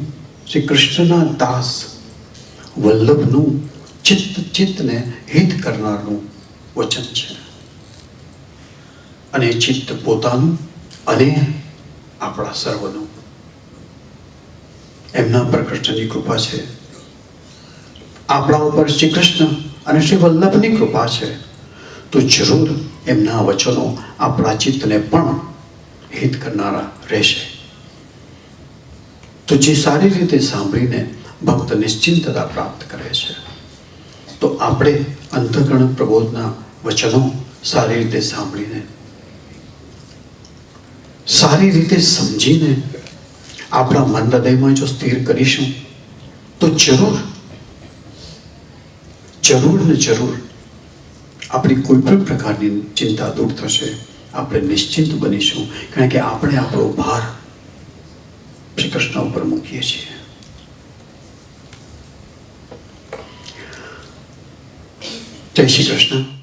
શ્રી કૃષ્ણના દાસ વલ્લભનું ચિત્તને હિત કરનારનું વચન છે. અને ચિત્ત પોતાનું અને આપણા સર્વનું. એમના પર કૃષ્ણની કૃપા છે, આપણા ઉપર શ્રી કૃષ્ણ અને શ્રી વલ્લભની કૃપા છે. તો જરૂર એમના વચનો આપણા ચિત્તને પણ હિત કરનારા રહેશે. તો જે સારી રીતે સાંભળીને ભક્ત નિશ્ચિંતતા પ્રાપ્ત કરે છે, તો આપણે અંતઃકરણ પ્રબોધના વચનો સારી રીતે સાંભળીને, સારી રીતે સમજીને આપણા મન હૃદયમાં જો સ્થિર કરીશું તો જરૂર ને જરૂર આપણી કોઈ પણ પ્રકારની ચિંતા દૂર થશે. આપણે નિશ્ચિંત બનીશું, કારણ કે આપણે આપણો ભાર શ્રી કૃષ્ણ ઉપર મૂકીએ છીએ. જય શ્રી કૃષ્ણ.